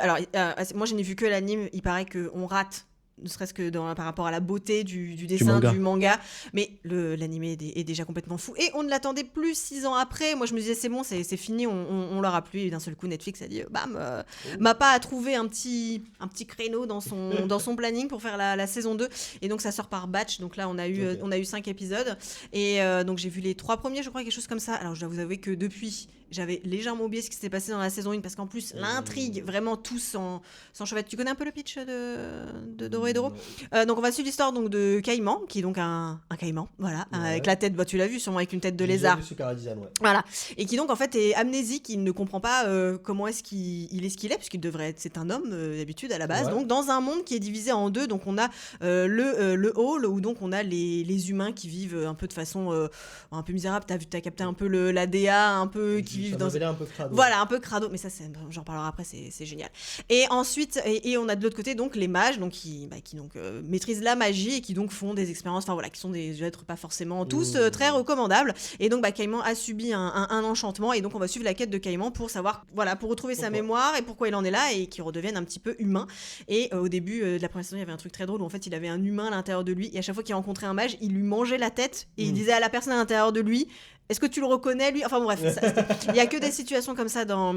moi je n'ai vu que l'anime, il paraît qu'on rate, ne serait-ce que par rapport à la beauté du dessin, du manga. Mais l'animé est déjà complètement fou. Et on ne l'attendait plus 6 ans après. Moi, je me disais, c'est bon, c'est fini, on leur a plu. Et d'un seul coup, Netflix a dit, bam, Mappa a trouvé un petit créneau dans son planning pour faire la saison 2. Et donc, ça sort par batch. Donc là, on a eu 5 épisodes. Et donc, j'ai vu les 3 premiers, je crois, quelque chose comme ça. Alors, je dois vous avouer que depuis, j'avais légèrement oublié ce qui s'était passé dans la saison 1, parce qu'en plus, l'intrigue, vraiment tout s'enchevêtre. Tu connais un peu le pitch de Doro et Doro? Donc on va suivre l'histoire donc de Caïman, qui est donc un caïman, voilà, avec la tête, tu l'as vu sûrement, avec une tête de lézard. Voilà, et qui donc en fait est amnésique, il ne comprend pas comment est-ce qu'il est ce qu'il est, puisqu'il devrait être, c'est un homme d'habitude à la base, donc dans un monde qui est divisé en deux. Donc on a le hall, où donc on a les humains qui vivent un peu de façon un peu misérable. T'as capté un peu la DA, un peu qui vivent dans un peu crado. Voilà, un peu crado, mais ça j'en parlerai après, c'est génial. Et ensuite et on a de l'autre côté donc les mages, donc qui donc maîtrisent la magie, et qui donc font des expériences, enfin voilà, qui sont des êtres pas forcément tous très recommandables. Et donc Caïman a subi un enchantement, et donc on va suivre la quête de Caïman pour savoir, voilà, pour retrouver sa mémoire et pourquoi il en est là, et qu'il redevienne un petit peu humain. Et au début de la première saison, il y avait un truc très drôle où en fait il avait un humain à l'intérieur de lui, et à chaque fois qu'il rencontrait un mage, il lui mangeait la tête, et il disait à la personne à l'intérieur de lui, est-ce que tu le reconnais, lui? Enfin bon, bref, il y a que des situations comme ça dans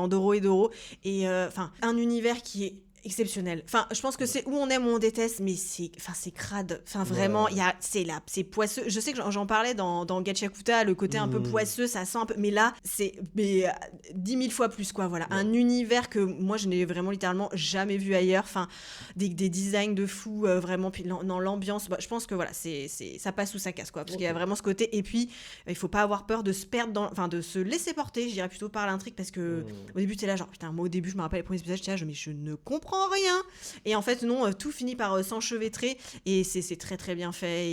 Doro et Doro, et enfin un univers qui est exceptionnel. Enfin, je pense que c'est où on aime ou on déteste, mais c'est crade. Enfin, vraiment, c'est poisseux. Je sais que j'en parlais dans Gachakuta, le côté un peu poisseux, ça sent un peu. Mais là, c'est 10 000 fois plus, quoi. Voilà. Un univers que moi, je n'ai vraiment littéralement jamais vu ailleurs. Enfin, des designs de fou, vraiment. Puis dans l'ambiance, je pense que voilà, ça passe ou ça casse, quoi. Parce qu'il y a vraiment ce côté. Et puis, il faut pas avoir peur de se perdre enfin, de se laisser porter, je dirais plutôt par l'intrigue, parce que au début, t'es là, genre, putain, moi, au début, je me rappelle les premiers épisodes, j'étais là, mais je ne comprends rien. Et en fait, non, tout finit par s'enchevêtrer et c'est très très bien fait.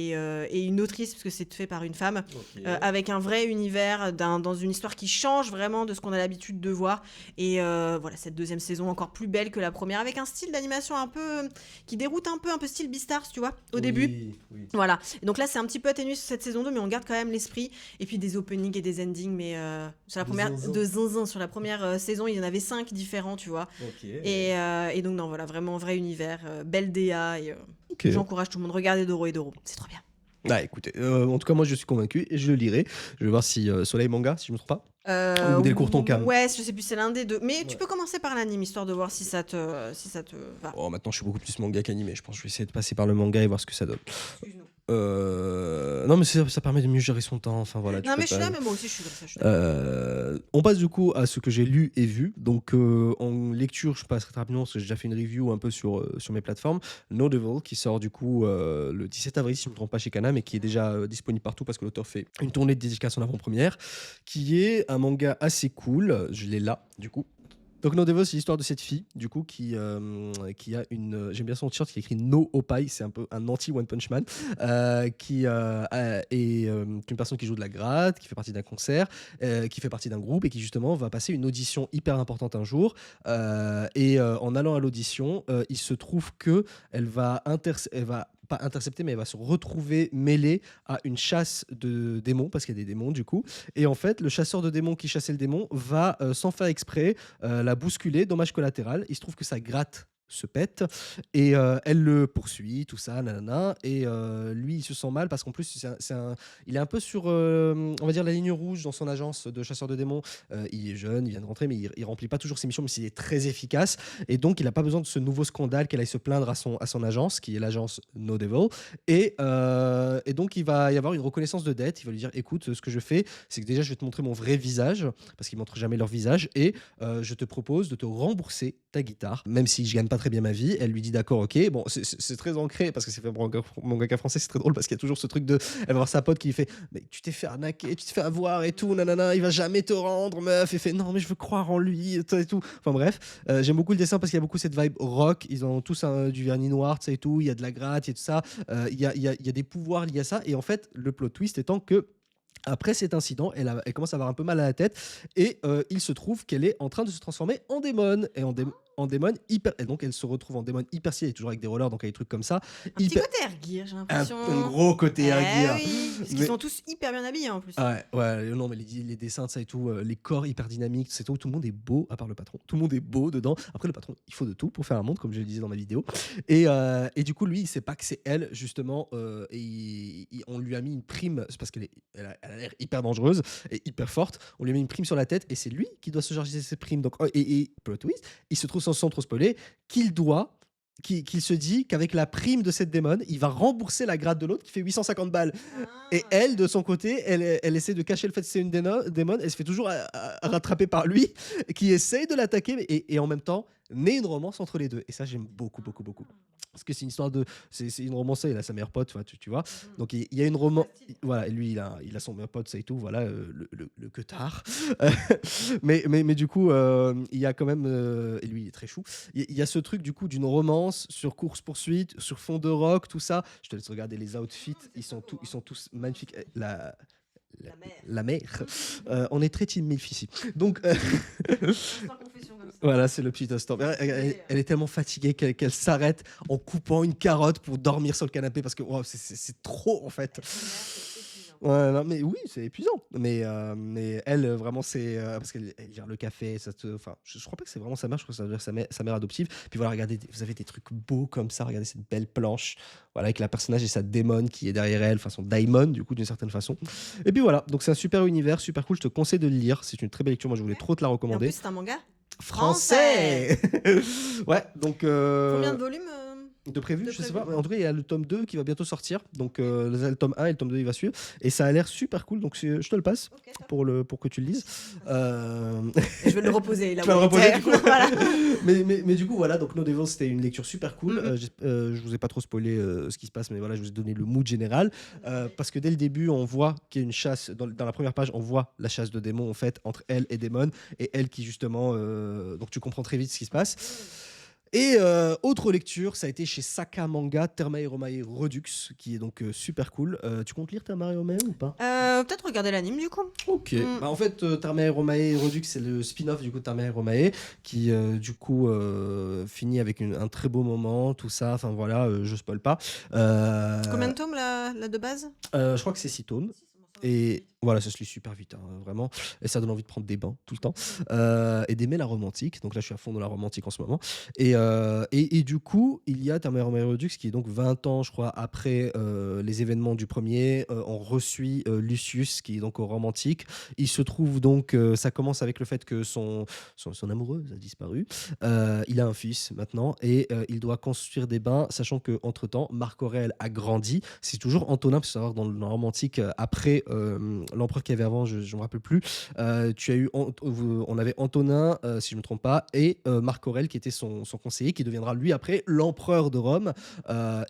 Et une autrice, parce que c'est fait par une femme, avec un vrai univers, dans une histoire qui change vraiment de ce qu'on a l'habitude de voir. Et voilà, cette deuxième saison encore plus belle que la première, avec un style d'animation un peu qui déroute un peu style Beastars, tu vois, au début. Oui. Voilà. Et donc là, c'est un petit peu atténué sur cette saison 2, mais on garde quand même l'esprit. Et puis des openings et des endings, mais sur la première de zinzin, sur la première saison, il y en avait 5 différents, tu vois. Et donc non, voilà, vraiment vrai univers, belle DA, et j'encourage tout le monde, regardez Doro et Doro, c'est trop bien. Écoutez, en tout cas moi je suis convaincu et je le lirai. Je vais voir si Soleil Manga, si je me trompe pas. Ou Delcourt Tonkam. Ouais, je sais plus, c'est l'un des deux. Mais tu peux commencer par l'anime, histoire de voir si ça te va. Maintenant je suis beaucoup plus manga qu'animé. Je pense que je vais essayer de passer par le manga et voir ce que ça donne. Excuse-nous. Non mais ça permet de mieux gérer son temps. Enfin voilà. Non mais je suis là, mais moi aussi je suis comme ça. On passe du coup à ce que j'ai lu et vu. Donc en lecture, je passerai très rapidement parce que j'ai déjà fait une review un peu sur mes plateformes. No Devil qui sort du coup le 17 avril si je ne me trompe pas chez Kana, mais qui est déjà disponible partout parce que l'auteur fait une tournée de dédicace en avant-première, qui est un manga assez cool. Je l'ai là du coup. Donc No Devil, c'est l'histoire de cette fille, du coup, qui a une... J'aime bien son t-shirt qui est écrit No Opai, c'est un peu un anti-One Punch Man, qui est une personne qui joue de la gratte, qui fait partie d'un concert, qui fait partie d'un groupe et qui justement va passer une audition hyper importante un jour. En allant à l'audition, il se trouve qu'elle va pas intercepter, mais elle va se retrouver mêlée à une chasse de démons, parce qu'il y a des démons du coup. Et en fait, le chasseur de démons qui chassait le démon va, sans faire exprès, la bousculer, dommage collatéral. Il se trouve que sa gratte se pète et elle le poursuit, tout ça, nanana. Et lui, il se sent mal parce qu'en plus, il est un peu sur, on va dire, la ligne rouge dans son agence de chasseur de démons. Il est jeune, il vient de rentrer, mais il remplit pas toujours ses missions, mais il est très efficace. Et donc, il n'a pas besoin de ce nouveau scandale qu'elle aille se plaindre à son agence, qui est l'agence No Devil. Et donc, il va y avoir une reconnaissance de dette. Il va lui dire, écoute, ce que je fais, c'est que déjà, je vais te montrer mon vrai visage, parce qu'ils montrent jamais leur visage, et je te propose de te rembourser ta guitare, même si je gagne pas très bien ma vie. Elle lui dit d'accord, ok. Bon, c'est très ancré parce que c'est fait mangaka français, c'est très drôle parce qu'il y a toujours ce truc de. Elle va voir sa pote qui lui fait, mais tu t'es fait arnaquer, tu t'es fait avoir et tout, nanana, il va jamais te rendre, meuf. Et fait non, mais je veux croire en lui et tout. Enfin bref, j'aime beaucoup le dessin parce qu'il y a beaucoup cette vibe rock. Ils ont tous du vernis noir, tu sais, et tout. Il y a de la gratte, il y a tout ça. Il y a des pouvoirs liés à ça. Et en fait, le plot twist étant que. Après cet incident, elle commence à avoir un peu mal à la tête et il se trouve qu'elle est en train de se transformer en démon. Et en démon hyper. Et donc elle se retrouve en démon hyper stylé, elle est toujours avec des rollers, donc il y a des trucs comme ça. Un petit côté Air-Gear, j'ai l'impression. Un gros côté Air-Gear. Oui, parce qu'ils sont tous hyper bien habillés en plus. Ouais, non, mais les dessins, ça et tout, les corps hyper dynamiques, c'est tout. Tout le monde est beau, à part le patron. Tout le monde est beau dedans. Après, le patron, il faut de tout pour faire un monde, comme je le disais dans ma vidéo. Et du coup, lui, il sait pas que c'est elle, justement. Et on lui a mis une prime, c'est parce qu'elle a l'air hyper dangereuse et hyper forte. On lui a mis une prime sur la tête et c'est lui qui doit se charger de cette prime. Donc, et plot twist, il se trouve sans trop spoiler qu'il se dit qu'avec la prime de cette démon, il va rembourser la gratte de l'autre qui fait 850 balles. Et elle, de son côté, elle essaie de cacher le fait que c'est une démon. Elle se fait toujours rattraper par lui, qui essaye de l'attaquer et en même temps, naît une romance entre les deux. Et ça, j'aime beaucoup. Parce que c'est une histoire de. C'est une romance, il a sa meilleure pote, tu vois. Donc il y a une romance. Voilà, et lui, il a son meilleur pote, ça et tout, voilà, le queutard. mais du coup, il y a quand même. Et lui, il est très chou. Il y a ce truc, du coup, d'une romance sur course-poursuite, sur fond de rock, tout ça. Je te laisse regarder les outfits, ils sont tous magnifiques. La mère. On est très team MILF ici. Donc. Voilà, c'est le petit instant. Elle est tellement fatiguée qu'elle s'arrête en coupant une carotte pour dormir sur le canapé parce que c'est trop en fait. Ouais, non, mais oui, c'est épuisant. Mais elle, vraiment, c'est parce qu'elle gère le café. Je crois pas que c'est vraiment sa mère, je crois que ça veut dire sa mère adoptive. Puis voilà, regardez, vous avez des trucs beaux comme ça. Regardez cette belle planche, voilà, avec la personnage et sa démon qui est derrière elle, enfin son daimon, du coup, d'une certaine façon. Et puis voilà, donc c'est un super univers, super cool. Je te conseille de le lire. C'est une très belle lecture. Moi, je voulais trop te la recommander. Et en plus, c'est un manga. Français. français. Ouais, donc Combien de volumes de prévu, de je sais prévu? pas. En tout cas, il y a le tome 2 qui va bientôt sortir. Donc le tome 1 et le tome 2 il va suivre. Et ça a l'air super cool. Donc je te le passe Ok, top. pour que tu le lises. Euh, Et je vais le reposer là Tu vas où le il reposer était. du coup. Voilà. Mais du coup, voilà, donc No Devil, c'était une lecture super cool. Mm, mm. Je vous ai pas trop spoilé ce qui se passe, mais voilà, je vous ai donné le mood général. Parce que dès le début, on voit qu'il y a une chasse. Dans la première page, on voit la chasse de démons en fait entre elle et Daemon. Et elle qui, justement. Donc tu comprends très vite ce qui se passe. Et autre lecture, ça a été chez Saka Manga, Thermae Romae Redux, qui est donc super cool. Tu comptes lire Thermae Romae ou pas? Peut-être regarder l'anime du coup. Ok. Mm. Bah, en fait, Thermae Romae Redux, c'est le spin-off du coup de Thermae Romae, qui du coup finit avec un très beau moment, tout ça. Enfin voilà, je spoil pas. Combien de tomes la de base? Je crois que c'est 6 tomes. Et voilà, ça se lit super vite, hein, vraiment. Et ça donne envie de prendre des bains tout le temps. Et d'aimer la romantique. Donc là, je suis à fond dans la romantique en ce moment. Et du coup, il y a Thermae Romae Redux qui est donc 20 ans, je crois, après les événements du premier. On resuit Lucius, qui est donc au romantique. Il se trouve donc, ça commence avec le fait que son amoureuse a disparu. Il a un fils maintenant et il doit construire des bains, sachant qu'entre-temps, Marc Aurèle a grandi. C'est toujours Antonin, parce que savoir dans le romantique, après l'empereur qu'il y avait avant, je ne me rappelle plus, on avait Antonin, si je ne me trompe pas, et Marc Aurèle qui était son conseiller, qui deviendra lui après l'empereur de Rome.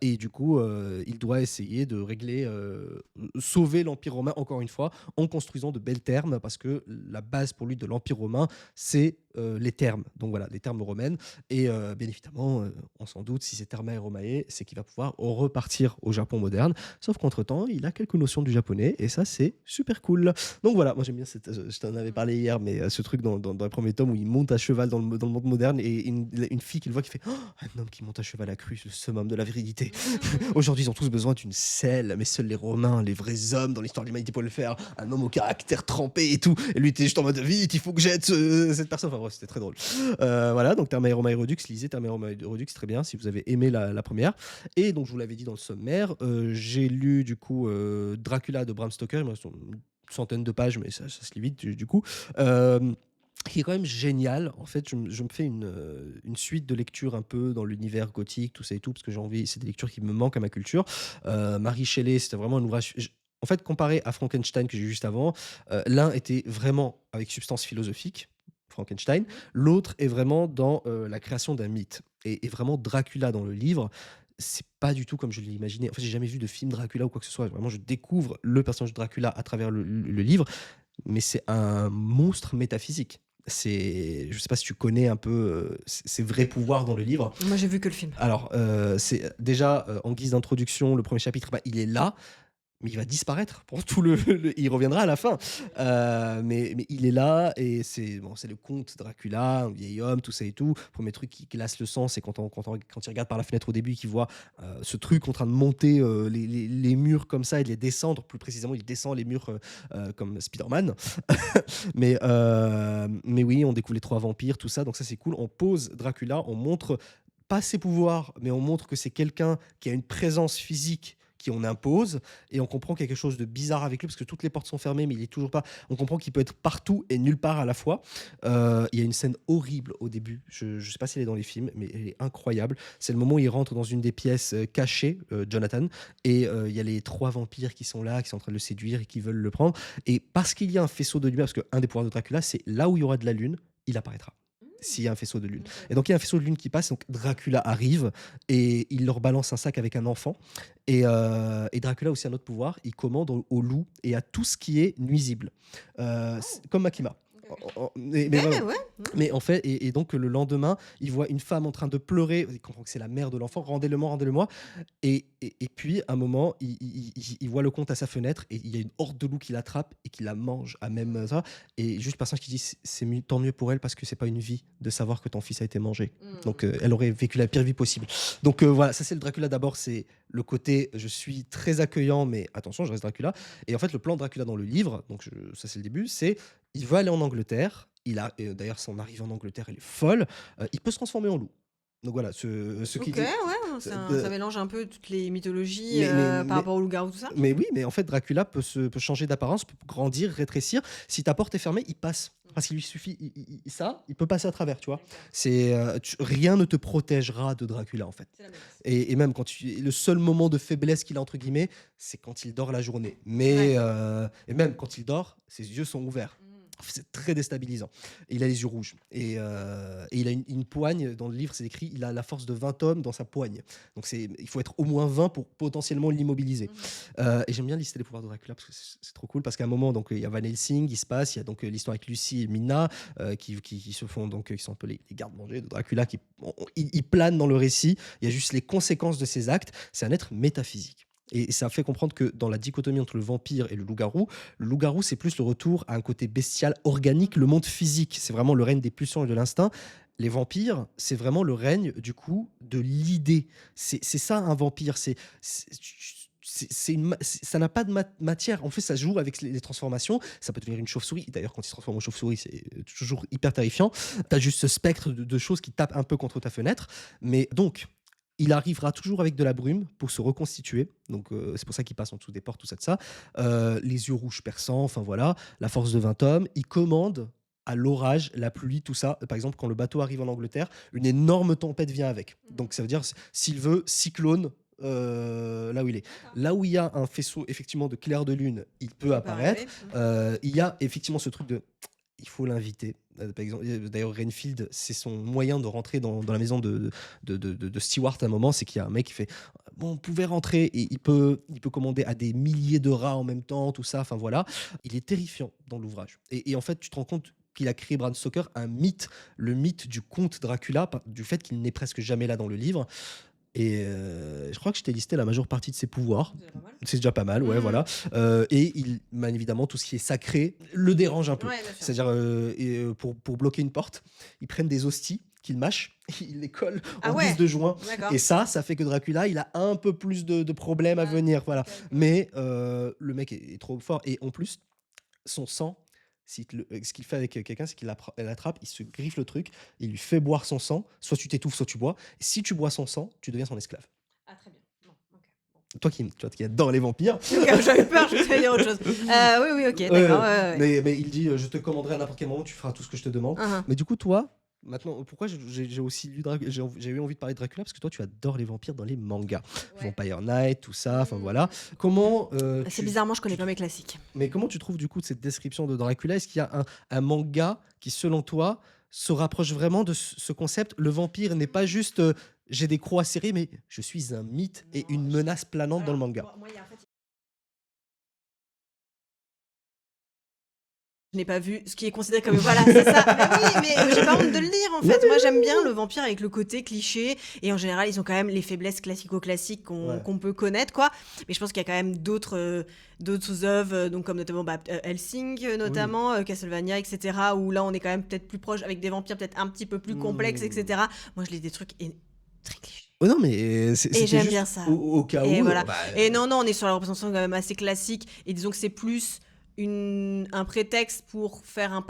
Et du coup, il doit essayer de régler, sauver l'Empire romain encore une fois, en construisant de belles thermes, parce que la base pour lui de l'Empire romain, c'est les thermes. Donc voilà, les thermes romaines. Et bien évidemment, on s'en doute, si c'est Thermae Romae, c'est qu'il va pouvoir repartir au Japon moderne. Sauf qu'entre-temps, il a quelques notions du japonais et ça, c'est super cool. Donc voilà, moi j'aime bien je t'en avais parlé hier, mais ce truc dans les premiers tomes où il monte à cheval dans le monde moderne et une fille qu'il voit qui fait oh, un homme qui monte à cheval à cru, c'est le summum de la virilité. Aujourd'hui, ils ont tous besoin d'une selle, mais seuls les Romains, les vrais hommes dans l'histoire de l'humanité pouvaient le faire. Un homme au caractère trempé et tout. Et lui était juste en mode vite, il faut que j'aide cette personne. Enfin bref, c'était très drôle. Voilà, donc Thermae Romae Redux, lisez Thermae Romae Redux, très bien si vous avez aimé la première. Et donc je vous l'avais dit dans le sommaire, j'ai lu du coup Dracula de Bram Stoker, il me reste une centaine de pages, mais ça se lit vite du coup. Qui est quand même génial. En fait, je me fais une suite de lectures un peu dans l'univers gothique, tout ça et tout, parce que j'ai envie, c'est des lectures qui me manquent à ma culture. Marie Shelley, c'était vraiment un ouvrage. En fait, comparé à Frankenstein que j'ai lu juste avant, l'un était vraiment avec substance philosophique, Frankenstein. L'autre est vraiment dans la création d'un mythe. Et vraiment, Dracula dans le livre, c'est pas du tout comme je l'ai imaginé. En fait, j'ai jamais vu de film Dracula ou quoi que ce soit. Vraiment, je découvre le personnage de Dracula à travers le livre, mais c'est un monstre métaphysique. Je sais pas si tu connais un peu ses vrais pouvoirs dans le livre. Moi j'ai vu que le film. Alors, c'est déjà en guise d'introduction, le premier chapitre, bah, il est là, mais il va disparaître pour tout il reviendra à la fin. Mais il est là et c'est bon, c'est le comte Dracula, un vieil homme, tout ça et tout. Premier truc qui glace le sang, c'est quand il regarde par la fenêtre au début, qu'il voit ce truc en train de monter les murs comme ça et de les descendre. Plus précisément, il descend les murs comme Spider-Man. Mais oui, on découvre les 3 vampires, tout ça. Donc ça, c'est cool. On pose Dracula, on montre pas ses pouvoirs, mais on montre que c'est quelqu'un qui a une présence physique qui on impose, et on comprend qu'il y a quelque chose de bizarre avec lui parce que toutes les portes sont fermées, mais il est toujours pas. On comprend qu'il peut être partout et nulle part à la fois. Il y a une scène horrible au début. Je sais pas si elle est dans les films, mais elle est incroyable. C'est le moment où il rentre dans une des pièces cachées, Jonathan, et il y a les 3 vampires qui sont là, qui sont en train de le séduire et qui veulent le prendre. Et parce qu'il y a un faisceau de lumière, parce qu'un des pouvoirs de Dracula, c'est là où il y aura de la lune, il apparaîtra s'il y a un faisceau de lune. Et donc il y a un faisceau de lune qui passe, donc Dracula arrive et il leur balance un sac avec un enfant. Et Dracula a aussi un autre pouvoir, il commande au loup et à tout ce qui est nuisible. Comme Makima. Ouais. Mais en fait, et donc le lendemain, il voit une femme en train de pleurer, il comprend que c'est la mère de l'enfant, rendez-le-moi, rendez-le-moi. Et puis, à un moment, il voit le comte à sa fenêtre et il y a une horde de loups qui l'attrape et qui la mange à même ça. Et juste le personnage qui dit c'est mieux, tant mieux pour elle parce que c'est pas une vie de savoir que ton fils a été mangé. Donc, elle aurait vécu la pire vie possible. Donc, voilà, ça c'est le Dracula d'abord, c'est le côté je suis très accueillant, mais attention, je reste Dracula. Et en fait, le plan de Dracula dans le livre, donc ça c'est le début, c'est il veut aller en Angleterre. D'ailleurs, son arrivée en Angleterre, elle est folle. Il peut se transformer en loup. Donc voilà, ce qui Ok, dit. ouais, ça mélange un peu toutes les mythologies Mais, mais, par mais, rapport au loup-garou, tout ça. mais oui, mais en fait, Dracula peut changer d'apparence, peut grandir, rétrécir. Si ta porte est fermée, il passe. Parce qu'il lui suffit, il peut passer à travers, tu vois. D'accord. Rien ne te protégera de Dracula, en fait. C'est la menace. Et même le seul moment de faiblesse qu'il a, entre guillemets, c'est quand il dort la journée. Ouais. Et même quand il dort, ses yeux sont ouverts. Mm. C'est très déstabilisant. Et il a les yeux rouges. Et il a une poigne, dans le livre, c'est écrit, il a la force de 20 hommes dans sa poigne. Donc il faut être au moins 20 pour potentiellement l'immobiliser. Et j'aime bien lister les pouvoirs de Dracula parce que c'est trop cool. Parce qu'à un moment, donc, il y a Van Helsing, il se passe, il y a donc l'histoire avec Lucie et Mina, qui se font, donc, qui sont un peu les gardes-manger de Dracula, ils planent dans le récit. Il y a juste les conséquences de ses actes. C'est un être métaphysique. Et ça fait comprendre que dans la dichotomie entre le vampire et le loup-garou, c'est plus le retour à un côté bestial, organique, le monde physique. C'est vraiment le règne des pulsions et de l'instinct. Les vampires, c'est vraiment le règne, du coup, de l'idée. C'est ça, un vampire. Ça n'a pas de matière. En fait, ça joue avec les transformations. Ça peut devenir une chauve-souris. D'ailleurs, quand il se transforme en chauve-souris, c'est toujours hyper terrifiant. Tu as juste ce spectre de choses qui tapent un peu contre ta fenêtre. Mais donc, il arrivera toujours avec de la brume pour se reconstituer. Donc, c'est pour ça qu'il passe en dessous des portes, tout ça de ça. Les yeux rouges perçants, enfin voilà, la force de 20 hommes. Il commande à l'orage, la pluie, tout ça. Par exemple, quand le bateau arrive en Angleterre, une énorme tempête vient avec. Donc, ça veut dire, s'il veut, cyclone. Là où il est. Là où il y a un faisceau effectivement de clair de lune, il peut apparaître. Il y a effectivement ce truc de il faut l'inviter. Par exemple, d'ailleurs, Renfield, c'est son moyen de rentrer dans la maison de Stewart à un moment, c'est qu'il y a un mec qui fait bon, vous pouvez rentrer, et il peut commander à des milliers de rats en même temps, tout ça. Enfin voilà, il est terrifiant dans l'ouvrage. Et en fait, tu te rends compte qu'il a créé Bram Stoker un mythe, le mythe du comte Dracula, du fait qu'il n'est presque jamais là dans le livre. Et je crois que je t'ai listé la majeure partie de ses pouvoirs. C'est déjà pas mal, ouais, voilà. Et bien évidemment, tout ce qui est sacré le dérange un peu. Ouais, C'est-à-dire, pour bloquer une porte, ils prennent des hosties qu'ils mâchent, ils les collent en guise de joint. D'accord. Et ça fait que Dracula, il a un peu plus de problèmes à venir. Voilà. Okay. Mais le mec est trop fort. Et en plus, son sang, ce qu'il fait avec quelqu'un, c'est qu'il l'attrape, il se griffe le truc, il lui fait boire son sang. Soit tu t'étouffes, soit tu bois. Et si tu bois son sang, tu deviens son esclave. Ah, très bien. Non, okay. Toi qui adore les vampires. J'avais peur, je voulais dire autre chose. Oui, ok, d'accord. Ouais. Mais il dit je te commanderai à n'importe quel moment, tu feras tout ce que je te demande. Mais du coup, toi, maintenant, pourquoi j'ai aussi lu j'ai eu envie de parler de Dracula, parce que toi, tu adores les vampires dans les mangas. Ouais. Vampire Knight, tout ça, enfin voilà. Comment bizarrement, je connais pas mes classiques. Mais comment tu trouves du coup cette description de Dracula? Est-ce qu'il y a un manga qui, selon toi, se rapproche vraiment de ce concept? Le vampire n'est pas juste j'ai des crocs à serrer, mais je suis un mythe et une menace planante dans le manga. Moi, en fait, je n'ai pas vu ce qui est considéré comme voilà, c'est ça. Mais j'ai pas honte de le dire en fait. Moi j'aime bien le vampire avec le côté cliché, et en général ils ont quand même les faiblesses classico-classiques qu'on peut connaître, quoi. Mais je pense qu'il y a quand même d'autres œuvres, donc comme notamment Helsing, notamment Castlevania, etc. où là on est quand même peut-être plus proche avec des vampires peut-être un petit peu plus complexes, etc. Moi je lis des trucs très clichés. Oh non, mais et j'aime bien ça. Au cas et où. Voilà. Et non, on est sur la représentation quand même assez classique, et disons que c'est plus un prétexte pour faire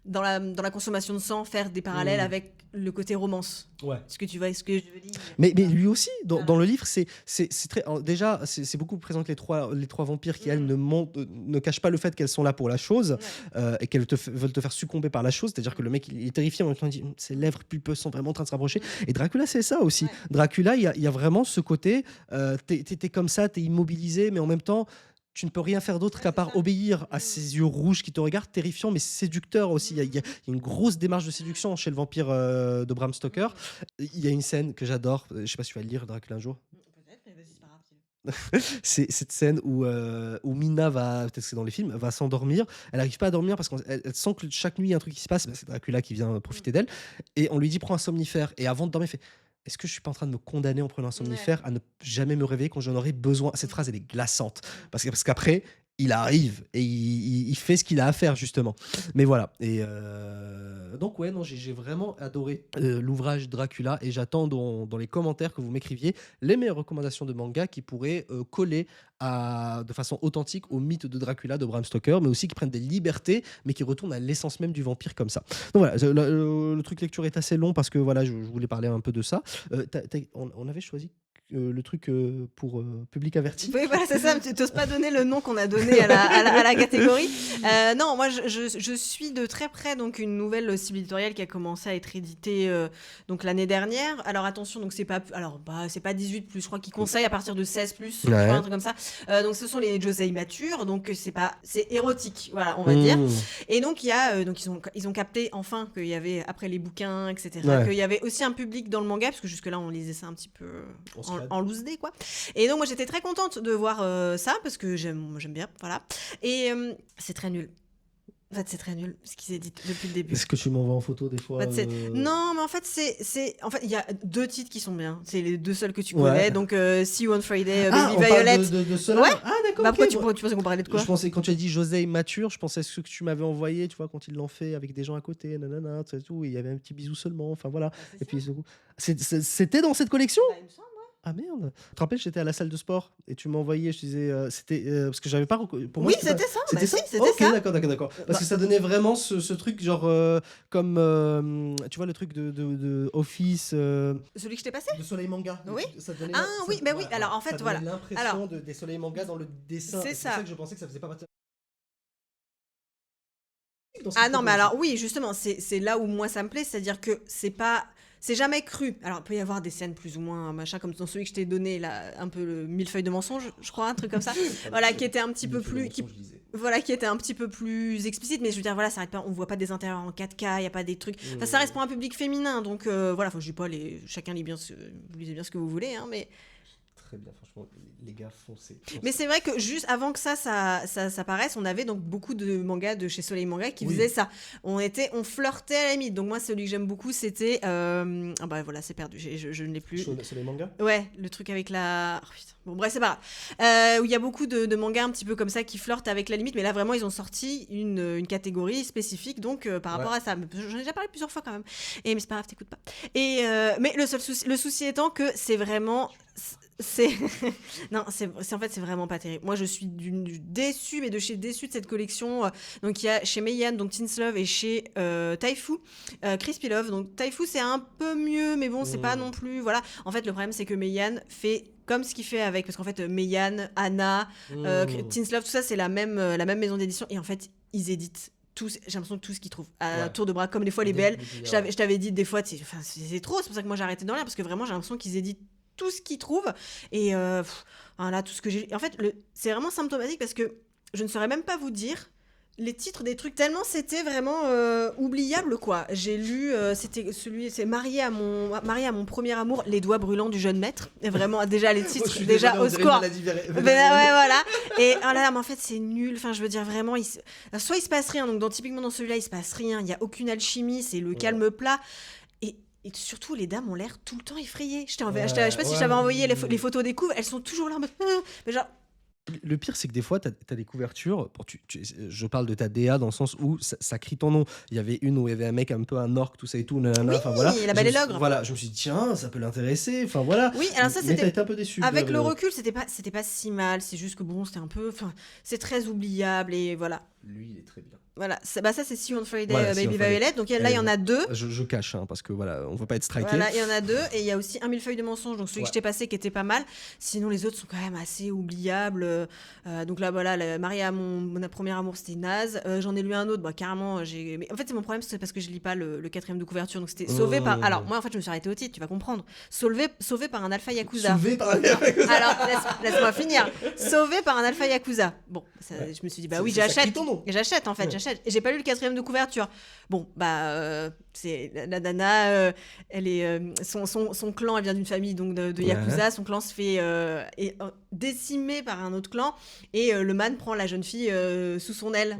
dans la consommation de sang, faire des parallèles avec le côté romance. Ouais. Est-ce que tu vois ce que je veux dire? Mais lui aussi, dans le livre, c'est très. Déjà, c'est beaucoup présent que les trois vampires qui, elles, ne cachent pas le fait qu'elles sont là pour la chose, et qu'elles veulent te faire succomber par la chose. C'est-à-dire que le mec, il est terrifié, en même temps, il dit ses lèvres pulpeuses sont vraiment en train de se rapprocher. Et Dracula, c'est ça aussi. Ouais. Dracula, il y a vraiment ce côté, t'es comme ça, t'es immobilisé, mais en même temps, tu ne peux rien faire d'autre qu'à part obéir à ces yeux rouges qui te regardent, terrifiants, mais séducteurs aussi. Il y a une grosse démarche de séduction chez le vampire de Bram Stoker. Il y a une scène que j'adore, je ne sais pas si tu vas lire Dracula un jour. Peut-être, mais vas-y, c'est pas grave. C'est cette scène où Mina peut-être que c'est dans les films, va s'endormir. Elle n'arrive pas à dormir parce qu'elle sent que chaque nuit il y a un truc qui se passe. C'est Dracula qui vient profiter d'elle. Et on lui dit prends un somnifère. Et avant de dormir, elle fait est-ce que je suis pas en train de me condamner en prenant un somnifère à ne jamais me réveiller quand j'en aurai besoin? Cette phrase, elle est glaçante. Parce qu'après, il arrive et il fait ce qu'il a à faire justement. Mais voilà. Et donc ouais, non, j'ai vraiment adoré l'ouvrage Dracula et j'attends dans les commentaires que vous m'écriviez les meilleures recommandations de manga qui pourraient coller de façon authentique au mythe de Dracula de Bram Stoker, mais aussi qui prennent des libertés, mais qui retournent à l'essence même du vampire comme ça. Donc voilà, le truc lecture est assez long parce que voilà, je voulais parler un peu de ça. On avait choisi le truc pour public averti. Oui, voilà, c'est ça. Tu n'oses pas donner le nom qu'on a donné à la catégorie. Non, moi, je suis de très près donc une nouvelle cible éditoriale qui a commencé à être éditée donc l'année dernière. Alors attention, donc c'est pas 18 plus. Je crois qu'ils conseillent à partir de 16 plus, je crois, un truc comme ça. Donc ce sont les josei matures, donc c'est érotique, voilà, on va dire. Et donc il y a donc ils ont capté enfin qu'il y avait après les bouquins, etc. Qu'il y avait aussi un public dans le manga parce que jusque là on lisait ça un petit peu en loose day, quoi. Et donc moi j'étais très contente de voir ça parce que j'aime bien, voilà. Et c'est très nul. En fait, c'est très nul ce qu'ils éditent depuis le début. Est-ce que tu m'envoies en photo des fois en fait, Non, mais en fait, en fait, il y a 2 titres qui sont bien. C'est les 2 seuls que tu connais. Donc, See You on Friday, Baby Violet. De cela. Ouais. Ah, d'accord. Pourquoi tu pensais qu'on parlait de quoi? Je pensais, quand tu as dit José mature, je pensais à ce que tu m'avais envoyé, tu vois, quand ils l'ont fait avec des gens à côté, nanana, tout. Il y avait un petit bisou seulement. Enfin, voilà. Et puis, c'était dans cette collection? Il me semble. Ah merde! Tu te rappelles, j'étais à la salle de sport et tu m'as envoyé, je disais, c'était parce que j'avais pas pour moi. Oui, c'était ça. C'était ça. C'était ça. D'accord. Parce que ça donnait vraiment ce truc genre comme tu vois le truc de Office. Celui que je t'ai passé? De Soleil Manga. Oui. Oui. Alors en fait, voilà. L'impression des Soleil Manga dans le dessin. C'est ça que je pensais que ça faisait pas partie. Ah non, mais alors oui, justement, c'est là où moi ça me plaît, c'est-à-dire que c'est jamais cru. Alors, il peut y avoir des scènes plus ou moins machin, comme dans celui que je t'ai donné, là, un peu le millefeuille de mensonge, je crois, un truc comme ça. Voilà, qui était un petit peu plus. Qui était un petit peu plus explicite, mais je veux dire, voilà, ça arrête pas, on voit pas des intérieurs en 4K, il n'y a pas des trucs. Enfin, ça reste pour un public féminin, donc voilà, je dis pas, chacun lisez bien ce que vous voulez, hein, mais. Très bien, franchement, les gars, foncez. Mais c'est vrai que juste avant que ça paraisse, on avait donc beaucoup de mangas de chez Soleil Manga qui faisaient ça. On flirtait à la limite. Donc moi, celui que j'aime beaucoup, c'était... Ah bah voilà, c'est perdu, je ne l'ai plus. Soleil Manga? Ouais, le truc avec la... Oh, putain. Bon, bref, c'est pas grave. Où il y a beaucoup de mangas un petit peu comme ça qui flirtent avec la limite, mais là, vraiment, ils ont sorti une catégorie spécifique, donc par rapport à ça. J'en ai déjà parlé plusieurs fois quand même. Mais c'est pas grave, t'écoutes pas. Mais le souci étant que c'est vraiment... en fait c'est vraiment pas terrible. Moi je suis déçue, mais de chez déçue de cette collection. Donc il y a chez Meian, donc Teens Love, et chez Taifu, Crispy Love. Donc Taifu c'est un peu mieux, mais bon c'est pas non plus, voilà. En fait le problème c'est que Meian fait comme ce qu'il fait avec, parce qu'en fait Meian, Anna, Teens Love, tout ça c'est la même maison d'édition, et en fait ils éditent j'ai l'impression que tout ce qu'ils trouvent à tour de bras, comme des fois les belles. Je t'avais dit des fois c'est trop, c'est pour ça que moi j'ai arrêté d'en lire, parce que vraiment j'ai l'impression qu'ils éditent tout ce qu'ils trouvent, et là tout ce que j'ai, en fait c'est vraiment symptomatique, parce que je ne saurais même pas vous dire les titres des trucs, tellement c'était vraiment oubliable, quoi. J'ai lu c'est marié à mon premier amour, les doigts brûlants du jeune maître, et vraiment déjà les titres déjà au score. Ouais, voilà. Et là, mais en fait c'est nul, enfin je veux dire vraiment soit il se passe rien, donc typiquement dans celui-là il se passe rien, il y a aucune alchimie, c'est le calme plat. Et surtout, les dames ont l'air tout le temps effrayées. Je sais pas si je t'avais envoyé les photos des couves, elles sont toujours là. Mais genre... Le pire, c'est que des fois, tu as des couvertures. Je parle de ta DA dans le sens où ça crie ton nom. Il y avait une où il y avait un mec un peu un orc, tout ça et tout. Oui, voilà. La Belle et l'Ogre. Voilà, je me suis dit, tiens, ça peut l'intéresser. Enfin, voilà. Oui, alors ça, mais t'as été un peu déçu. Avec le recul, c'était pas si mal. C'est juste que bon, c'était un peu... c'est très oubliable, et voilà. Lui, il est très bien. Voilà, ça c'est See You on Friday, Baby Violet. Donc là, il y en a 2. Je cache, parce que voilà, on veut pas être striké. Voilà, il y en a 2, et il y a aussi Un millefeuille de mensonge, donc celui que je t'ai passé qui était pas mal. Sinon, les autres sont quand même assez oubliables. Donc là, voilà, marié à mon premier amour, c'était naze. J'en ai lu un autre, carrément. Mais en fait, c'est mon problème, c'est parce que je lis pas le 4e de couverture. Donc c'était sauvé par. Alors, moi, en fait, je me suis arrêtée au titre, tu vas comprendre. Sauvé par un alpha yakuza. Sauvé par un alpha yakuza. Alors, laisse-moi finir. Sauvé par un alpha yakuza. Bon, je me suis dit, oui, j'achète. J'achète, en fait, j'achète. Et j'ai pas lu le 4e de couverture. Bon, c'est la nana, elle est son clan, elle vient d'une famille donc de yakuza. Son clan se fait est décimé par un autre clan, et le man prend la jeune fille sous son aile.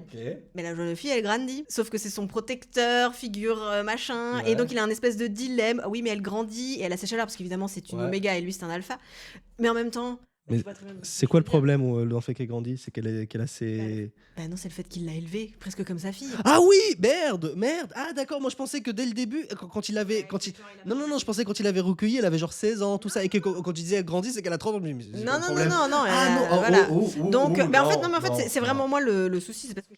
Mais la jeune fille, elle grandit, sauf que c'est son protecteur, figure machin, et donc il a un espèce de dilemme. Oui, mais elle grandit et elle a ses chaleurs, parce qu'évidemment c'est une oméga et lui c'est un alpha. Mais en même temps, Mais Tu vois très bien ce c'est que je quoi le veux dire. problème dans le fait qu'elle grandit? C'est qu'elle a ses... Bah non, c'est le fait qu'il l'a élevée, presque comme sa fille. Ah oui, merde. Ah d'accord, moi je pensais que dès le début, quand il avait... Ouais, d'accord, il a Non, pas non, non, je compris. pensais quand il avait recueilli, elle avait genre 16 ans, tout ça, et que quand il disait elle grandit, c'est qu'elle a 30 ans. Mais c'est quoi Non, le non, non, problème? non, non, Ah non, oh, voilà. Donc, bah en fait, non, non, mais en fait, non, c'est non. vraiment moi le souci, c'est parce que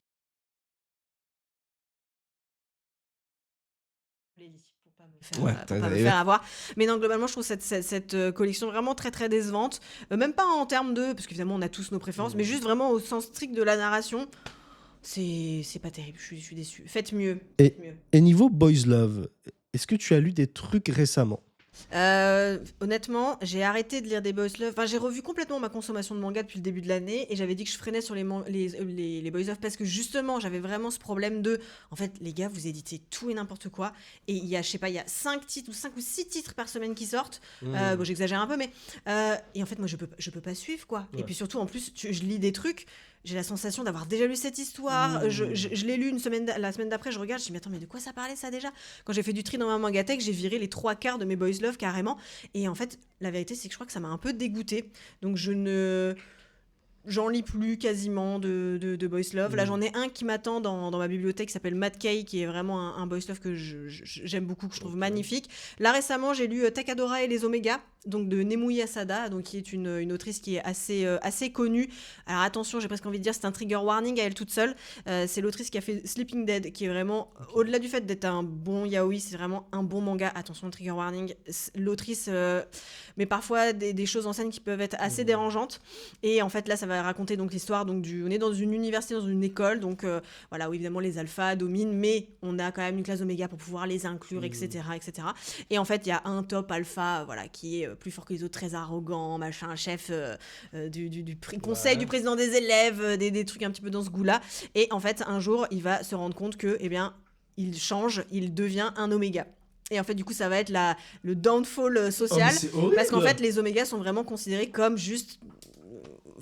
pour pas me faire, Ouais, pour pas me faire avoir. Mais non, globalement, je trouve cette collection vraiment très très décevante. Même pas en termes de, parce qu'évidemment, on a tous nos préférences, mais juste vraiment au sens strict de la narration. C'est pas terrible, je suis déçue. Faites mieux. Et, Faites mieux. et niveau Boys Love, est-ce que tu as lu des trucs récemment? Honnêtement, j'ai arrêté de lire des boys love. Enfin, j'ai revu complètement ma consommation de manga depuis le début de l'année et j'avais dit que je freinais sur les boys love parce que justement, j'avais vraiment ce problème de. En fait, les gars, vous éditez tout et n'importe quoi et il y a, je sais pas, il y a 5 titres ou 5 ou 6 titres par semaine qui sortent. Bon, j'exagère un peu, mais. Et en fait, moi, je peux pas suivre, quoi. Ouais. Et puis surtout, en plus, je lis des trucs. J'ai la sensation d'avoir déjà lu cette histoire. Je l'ai lu la semaine d'après, je regarde, je me dis, mais attends, mais de quoi ça parlait ça déjà? Quand j'ai fait du tri dans ma mangatech, j'ai viré les 3/4 de mes boys love carrément. Et en fait, la vérité, c'est que je crois que ça m'a un peu dégoûtée. Donc j'en lis plus quasiment de boys love. Là, j'en ai un qui m'attend dans ma bibliothèque qui s'appelle Mad Kay, qui est vraiment un boys love que j'aime beaucoup, que je trouve magnifique. Là, récemment, j'ai lu Takadora et les Oméga, donc de Nemui Asada, donc qui est une autrice qui est assez connue. Alors attention, j'ai presque envie de dire, c'est un trigger warning à elle toute seule. C'est l'autrice qui a fait Sleeping Dead, qui est vraiment, au-delà du fait d'être un bon yaoi, c'est vraiment un bon manga. Attention, trigger warning. L'autrice met parfois des choses en scène qui peuvent être assez dérangeantes. Et en fait, là, ça va raconter donc l'histoire. Donc on est dans une université, dans une école, donc voilà, où évidemment les alphas dominent, mais on a quand même une classe oméga pour pouvoir les inclure, etc., etc. Et en fait, il y a un top alpha, voilà, qui est plus fort que les autres, très arrogant, machin, chef du conseil du président des élèves, des trucs un petit peu dans ce goût-là. Et en fait, un jour, il va se rendre compte que, eh bien, il change, il devient un oméga. Et en fait, du coup, ça va être le downfall social. Parce qu'en fait, les omégas sont vraiment considérés comme juste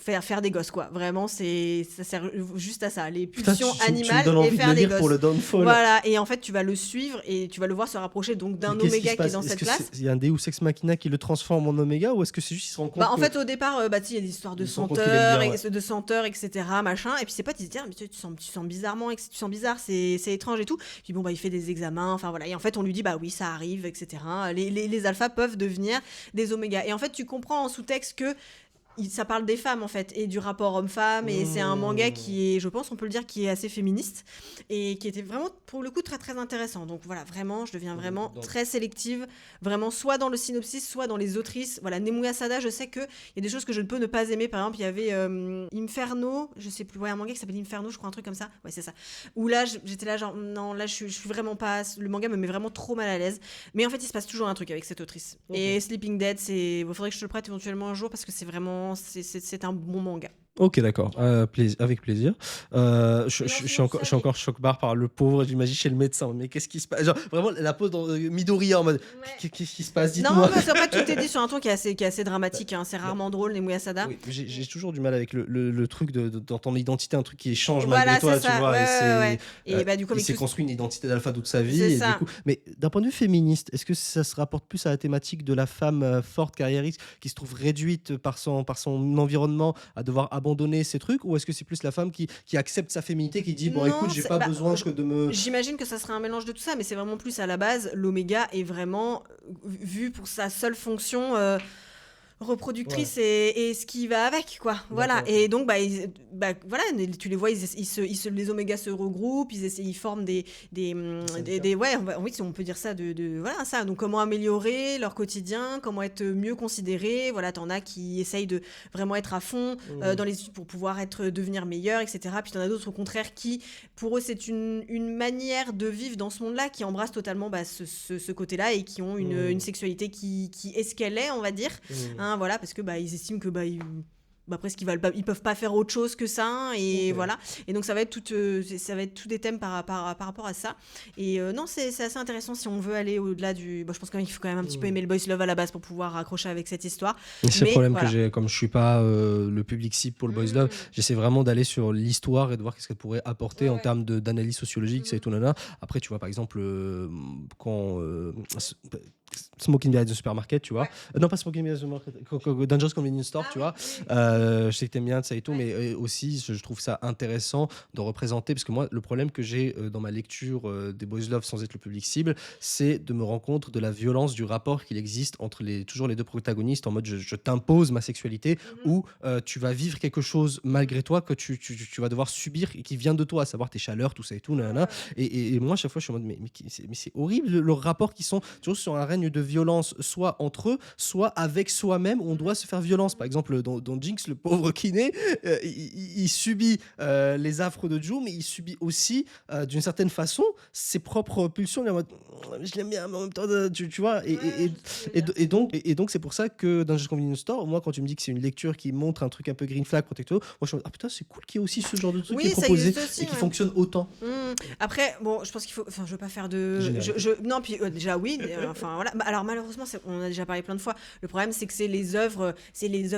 faire des gosses, quoi. Vraiment, ça sert juste à ça. Les pulsions animales tu me donnes et envie de faire le des lire gosses. pour le downfall. Voilà, et en fait, tu vas le suivre et tu vas le voir se rapprocher donc d'un oméga qui est dans cette classe. Il y a un Deus Ex Machina qui le transforme en oméga ou est-ce que c'est juste qu'il se rend compte En fait, au départ, il y a des histoires de senteurs, etc., machin. Et puis ses potes, ils se disent, mais tu sens bizarrement, tu sens bizarre, c'est étrange et tout. Puis bon, il fait des examens, enfin voilà. Et en fait, on lui dit, bah oui, ça arrive, etc. Les alphas peuvent devenir des omégas. Et en fait, tu comprends en sous-texte que ça parle des femmes en fait et du rapport homme-femme et c'est un manga qui est, je pense on peut le dire, qui est assez féministe et qui était vraiment pour le coup très très intéressant. Donc voilà, vraiment je deviens vraiment très sélective, vraiment soit dans le synopsis, soit dans les autrices. Voilà, Nemui Asada, je sais que il y a des choses que je ne peux ne pas aimer. Par exemple, il y avait Inferno, je sais plus, un manga qui s'appelle Inferno, je crois, un truc comme ça. Ouais, c'est ça. Où là j'étais là genre non, là je suis vraiment pas, le manga me met vraiment trop mal à l'aise. Mais en fait, il se passe toujours un truc avec cette autrice. Et Sleeping Dead, il faudrait que je te le prête éventuellement un jour parce que c'est vraiment c'est un bon manga. Ok, d'accord, avec plaisir. Je suis encore choc-barre par le pauvre, j'imagine, chez le médecin. Mais qu'est-ce qui se passe? Genre, vraiment, la pause dans Midoriya en mode qu'est-ce qui se passe? Dites-moi. Non, mais après, tout est dit sur un ton qui est assez dramatique. Hein. C'est rarement drôle, Nemui Asada. Oui, j'ai toujours du mal avec le truc dans ton identité, un truc qui change voilà, malgré toi, ça. tu vois. Ouais. Et bah, du coup, il s'est construit une identité d'alpha toute sa vie. C'est et ça. Du coup, mais d'un point de vue féministe, est-ce que ça se rapporte plus à la thématique de la femme forte, carriériste, qui se trouve réduite par son environnement à devoir abandonner ses trucs? Ou est-ce que c'est plus la femme qui accepte sa féminité, qui dit bon, écoute, j'ai pas besoin que de me... J'imagine que ça serait un mélange de tout ça, mais c'est vraiment plus à la base, l'oméga est vraiment vu pour sa seule fonction reproductrice et ce qui va avec, quoi. Voilà. Et donc voilà, tu les vois, les omégas se regroupent, ils forment des ouais, oui, on peut dire ça voilà, ça. Donc comment améliorer leur quotidien, comment être mieux considérés. Voilà, t'en as qui essayent de vraiment être à fond dans les études pour pouvoir devenir meilleurs, etc. Puis t'en as d'autres au contraire qui, pour eux, c'est une manière de vivre dans ce monde-là, qui embrasse totalement ce côté-là et qui ont une sexualité qui est ce qu'elle est, on va dire. Hein, voilà, parce que ils estiment que presque ils peuvent pas faire autre chose que ça, et voilà. Et donc ça va être tout des thèmes par rapport à ça. Et non, c'est assez intéressant si on veut aller au-delà du. Je pense qu'il faut quand même un petit peu aimer le boys love à la base pour pouvoir accrocher avec cette histoire. C'est le problème que j'ai, comme je suis pas le public cible pour le boys love, j'essaie vraiment d'aller sur l'histoire et de voir qu'est-ce qu'elle pourrait apporter en termes d'analyse sociologique, c'est tout nana. Après, tu vois, par exemple, quand Smoking Behind the Supermarket, tu vois. Ouais. Non, pas Smoking Behind the Supermarket, Dangerous Convenience Store, Ah tu oui, vois. oui, oui. Je sais que t'aimes bien de ça et tout, Ouais. mais aussi, je trouve ça intéressant de représenter, parce que moi, le problème que j'ai dans ma lecture des Boys Love sans être le public cible, c'est de me rendre compte de la violence du rapport qu'il existe entre toujours les deux protagonistes, en mode je t'impose ma sexualité, ou tu vas vivre quelque chose malgré toi que tu vas devoir subir et qui vient de toi, à savoir tes chaleurs, tout ça et tout, nanana. Et moi, à chaque fois, je suis en mode, mais c'est horrible, leurs rapports qui sont toujours sur un règne de violence, soit entre eux, soit avec soi-même, on doit se faire violence. Par exemple, dans Jinx, le pauvre kiné, il subit les affres de Joe, mais il subit aussi, d'une certaine façon, ses propres pulsions. Il est en mode, je l'aime bien, mais en même temps, tu vois. Et donc, c'est pour ça que dans Just Convenience Store, moi, quand tu me dis que c'est une lecture qui montre un truc un peu green flag, protecto, moi, je suis en mode, ah putain, c'est cool qu'il y ait aussi ce genre de truc qui est Oui, ça proposé existe aussi, et qui ouais. fonctionne autant. Après, bon, je pense qu'il faut. Enfin, je veux pas faire de. Général. Non, puis déjà oui. Enfin voilà. Bah, alors malheureusement, on en a déjà parlé plein de fois. Le problème, c'est que c'est les œuvres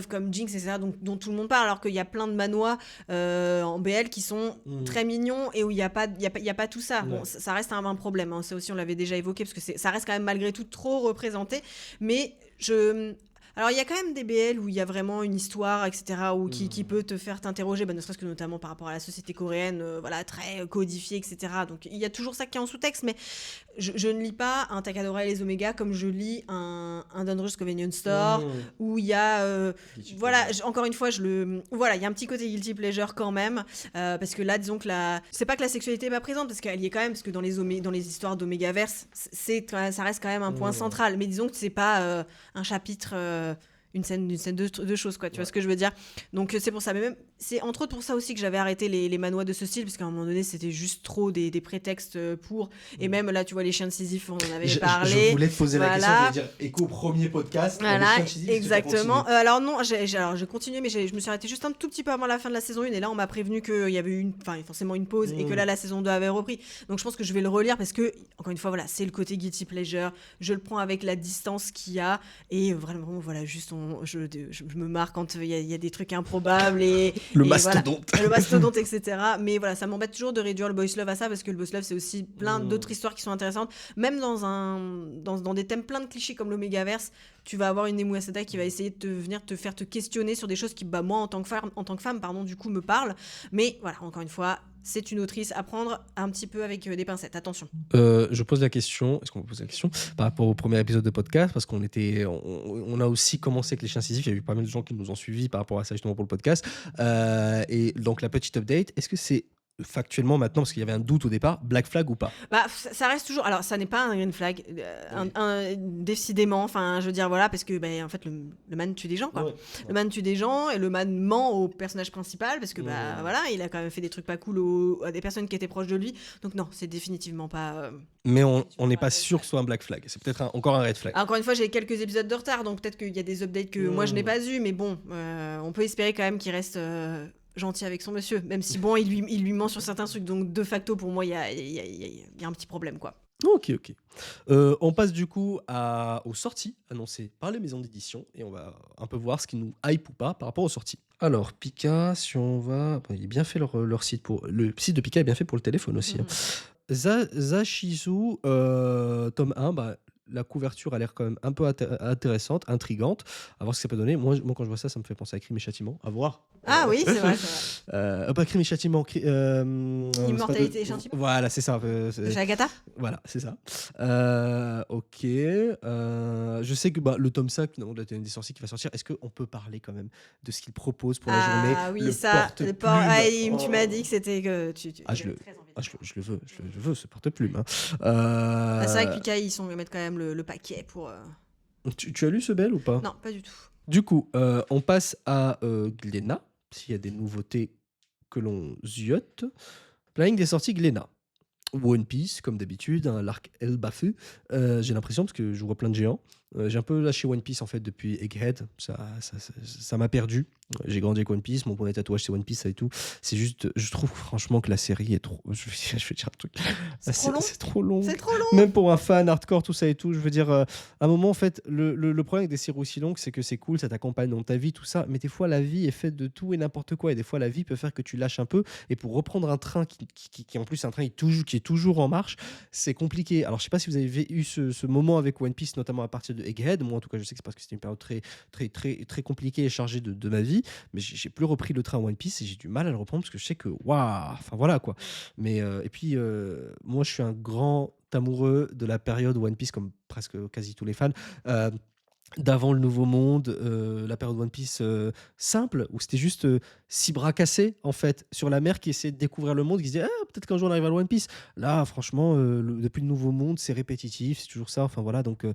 comme Jinx, etc., dont tout le monde parle, alors qu'il y a plein de manois en BL qui sont très mignons et où il y a pas tout ça. Ouais. Bon, ça reste un problème. Hein. Ça aussi, on l'avait déjà évoqué parce que ça reste quand même malgré tout trop représenté. Mais alors, il y a quand même des BL où il y a vraiment une histoire, etc., qui peut te faire t'interroger, ne serait-ce que notamment par rapport à la société coréenne, voilà, très codifiée, etc. Donc, il y a toujours ça qui est en sous-texte, mais je ne lis pas un Takadora et les Oméga comme je lis un Dangerous Convenience Store, où il y a... voilà, encore une fois, voilà, il y a un petit côté guilty pleasure quand même, parce que là, disons que c'est pas que la sexualité n'est pas présente, parce qu'elle y est quand même, parce que dans les histoires d'Omégaverse, ça reste quand même un point central, mais disons que c'est pas un chapitre... une scène de choses, quoi. Tu vois ce que je veux dire? Donc, c'est pour ça. Mais même, c'est entre autres pour ça aussi que j'avais arrêté les manois de ce style, parce qu'à un moment donné, c'était juste trop des prétextes pour. Et même là, tu vois, les chiens de Sisyphe, on en avait parlé. Je voulais te poser la question, Voilà. je voulais dire écho au premier podcast. Voilà, les chiens de Sisyphe, exactement. Alors non, j'ai continué, mais je me suis arrêtée juste un tout petit peu avant la fin de la saison 1, et là on m'a prévenu qu'il y avait eu forcément une pause, et que là la saison 2 avait repris. Donc je pense que je vais le relire, parce que, encore une fois, voilà, c'est le côté guilty pleasure, je le prends avec la distance qu'il y a, et vraiment, voilà, juste je me marre quand il y a des trucs improbables, et le et mastodonte. voilà, le mastodonte, etc. Mais voilà, ça m'embête toujours de réduire le boys love à ça, parce que le boys love, c'est aussi plein d'autres histoires qui sont intéressantes, même dans des thèmes plein de clichés comme l'Omégaverse. Tu vas avoir une Nemu Asada qui va essayer de venir te faire te questionner sur des choses qui, moi, en tant que femme, du coup, me parlent. Mais voilà, encore une fois, c'est une autrice à prendre un petit peu avec des pincettes. Attention. Je pose la question, est-ce qu'on peut poser la question par rapport au premier épisode de podcast, parce qu'on a aussi commencé avec les chiens Sisyphe, il y a eu pas mal de gens qui nous ont suivis par rapport à ça justement pour le podcast. Et donc la petite update, est-ce que c'est factuellement maintenant, parce qu'il y avait un doute au départ, black flag ou pas? Ça reste toujours. Alors, ça n'est pas un green flag, décidément. Enfin, je veux dire, voilà, parce que, en fait, le man tue des gens, quoi. Ouais. Le man tue des gens, et le man ment au personnage principal, parce que, voilà, il a quand même fait des trucs pas cool à des personnes qui étaient proches de lui. Donc, non, c'est définitivement pas. Mais on n'est pas sûr que ce soit un black flag. C'est peut-être encore un red flag. Encore une fois, j'ai quelques épisodes de retard, donc peut-être qu'il y a des updates que moi je n'ai pas eu, mais bon, on peut espérer quand même qu'il reste. Gentil avec son monsieur, même si bon, il lui ment sur certains trucs, donc de facto pour moi il y a un petit problème, quoi. Ok. On passe du coup aux sorties annoncées par les maisons d'édition, et on va un peu voir ce qui nous hype ou pas par rapport aux sorties. Alors Pika, si on va, il est bien fait leur site le site de Pika est bien fait pour le téléphone aussi. Zashizu tome 1, la couverture a l'air quand même un peu intéressante, intrigante. À voir ce que ça peut donner. Moi, quand je vois ça, ça me fait penser à Crime et Châtiment. À voir. Ah oui, c'est vrai. Pas Crime et Châtiment. Immortalité et Châtiment. Voilà, c'est ça. Chez Agatha. Voilà, c'est ça. Ok. Je sais que le tome 5 de la Théorie des sorciers qui va sortir, est-ce qu'on peut parler quand même de ce qu'il propose pour la journée? Ah oui, le porte-plume. Tu m'as dit que c'était que je le veux, ce porte-plume. C'est vrai que Pika, ils mettent quand même le paquet pour. Tu as lu ce bel ou pas? Non, pas du tout. Du coup, on passe à Glénat, s'il y a des nouveautés que l'on ziote. Planning des sorties Glénat. One Piece, comme d'habitude, l'arc El Bafu. J'ai l'impression, parce que je vois plein de géants, j'ai un peu lâché One Piece en fait depuis Egghead. Ça m'a perdu. J'ai grandi avec One Piece, mon premier tatouage c'est One Piece, ça et tout. C'est juste, je trouve franchement que la série est trop. Je vais dire un truc. C'est trop long. C'est trop long. Même pour un fan hardcore, tout ça et tout. Je veux dire, à un moment en fait, le problème avec des séries aussi longues, c'est que c'est cool, ça t'accompagne dans ta vie, tout ça. Mais des fois, la vie est faite de tout et n'importe quoi. Et des fois, la vie peut faire que tu lâches un peu. Et pour reprendre un train qui en plus, un train qui qui est toujours en marche. C'est compliqué. Alors, je sais pas si vous avez eu ce moment avec One Piece, notamment à partir de Egghead. Moi, en tout cas, je sais que c'est parce que c'était une période très compliquée et chargée de ma vie. Mais j'ai plus repris le train One Piece et j'ai du mal à le reprendre parce que je sais que, waouh, enfin voilà quoi. Mais, et puis, moi, je suis un grand amoureux de la période One Piece, comme presque quasi tous les fans. Euh, D'avant le Nouveau Monde, la période One Piece simple, où c'était juste 6 bras cassés, en fait, sur la mer qui essaie de découvrir le monde, qui se disait ah, peut-être qu'un jour on arrive à le One Piece. Là, franchement, depuis le Nouveau Monde, c'est répétitif, c'est toujours ça. Enfin voilà, donc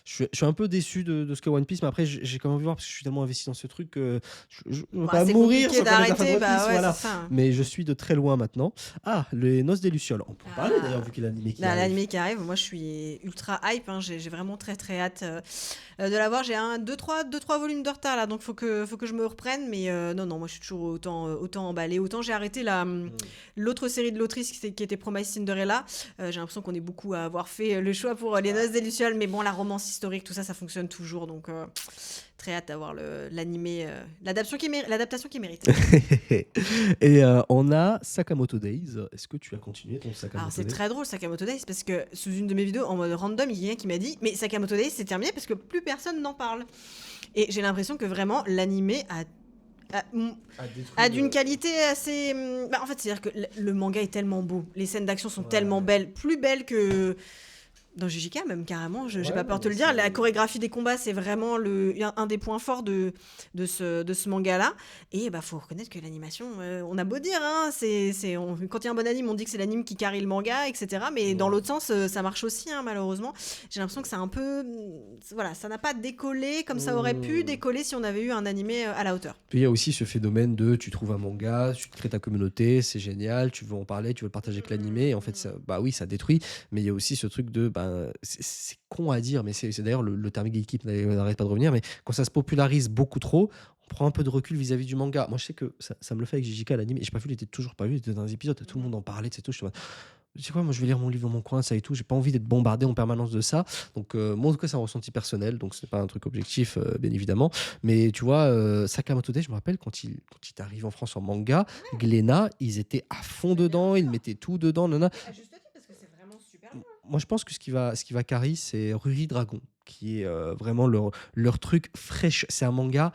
je suis un peu déçu de ce que One Piece, mais après, j'ai quand même envie de voir parce que je suis tellement investi dans ce truc que je ne veux Bah, pas c'est mourir compliqué sans connaître la fin de d'arrêter, One Piece. bah ouais, Voilà. c'est ça, hein. Mais je suis de très loin maintenant. Ah, les Noces des Lucioles. On peut en parler d'ailleurs, Ah. vu qu'il y a l'animé qui Bah, arrive. l'animé qui arrive, moi je suis ultra hype, hein, j'ai vraiment très hâte de l'avoir. J'ai deux, trois volumes de retard là, donc faut que je me reprenne. Mais non, moi je suis toujours autant emballée. Autant j'ai arrêté l'autre série de l'autrice qui était Promise Cinderella. J'ai l'impression qu'on est beaucoup à avoir fait le choix pour Les Noces des Lucioles, mais bon, la romance historique, tout ça, ça fonctionne toujours. Donc très hâte d'avoir l'animé, l'adaptation qui mérite. Et on a Sakamoto Days. Est-ce que tu as continué ton Alors Sakamoto c'est Days? très drôle Sakamoto Days parce que sous une de mes vidéos en mode random, il y a quelqu'un qui m'a dit mais Sakamoto Days c'est terminé parce que plus personne n'en parle. Et j'ai l'impression que vraiment l'animé a d'une qualité assez. En fait, c'est-à-dire que le manga est tellement beau, les scènes d'action sont tellement belles, plus belles que dans JJK même carrément, j'ai Ouais, pas peur de te le dire. La chorégraphie des combats, c'est vraiment un des points forts de ce manga-là. Et bah faut reconnaître que l'animation, on a beau dire, hein, quand il y a un bon anime, on dit que c'est l'anime qui carry le manga, etc. Mais dans l'autre sens, ça marche aussi, hein, malheureusement. J'ai l'impression que c'est un peu, voilà, ça n'a pas décollé comme ça aurait pu décoller si on avait eu un animé à la hauteur. Puis il y a aussi ce phénomène de tu trouves un manga, tu crées ta communauté, c'est génial, tu veux en parler, tu veux le partager avec l'animé. Et en fait, ça, bah oui, ça détruit. Mais il y a aussi ce truc de, c'est con à dire, mais c'est d'ailleurs le terme geekip n'arrête pas de revenir. Mais quand ça se popularise beaucoup trop, on prend un peu de recul vis-à-vis du manga. Moi, je sais que ça me le fait avec JJK, l'anime. Et j'ai pas vu, il était toujours pas vu, il était dans un épisode, tout le monde en parlait, c'est tout. Je tu sais quoi, moi je vais lire mon livre dans mon coin, ça et tout. J'ai pas envie d'être bombardé en permanence de ça. Donc, moi en tout cas, c'est un ressenti personnel. Donc, c'est pas un truc objectif, bien évidemment. Mais tu vois, Sakamoto Days, je me rappelle quand il arrive en France en manga, Glénat, ils étaient à fond dedans, ils mettaient tout dedans. Nana. Juste parce que c'est vraiment super. Moi, je pense que ce qui va carry, c'est Ruri Dragon, qui est vraiment leur truc fraîche. C'est un manga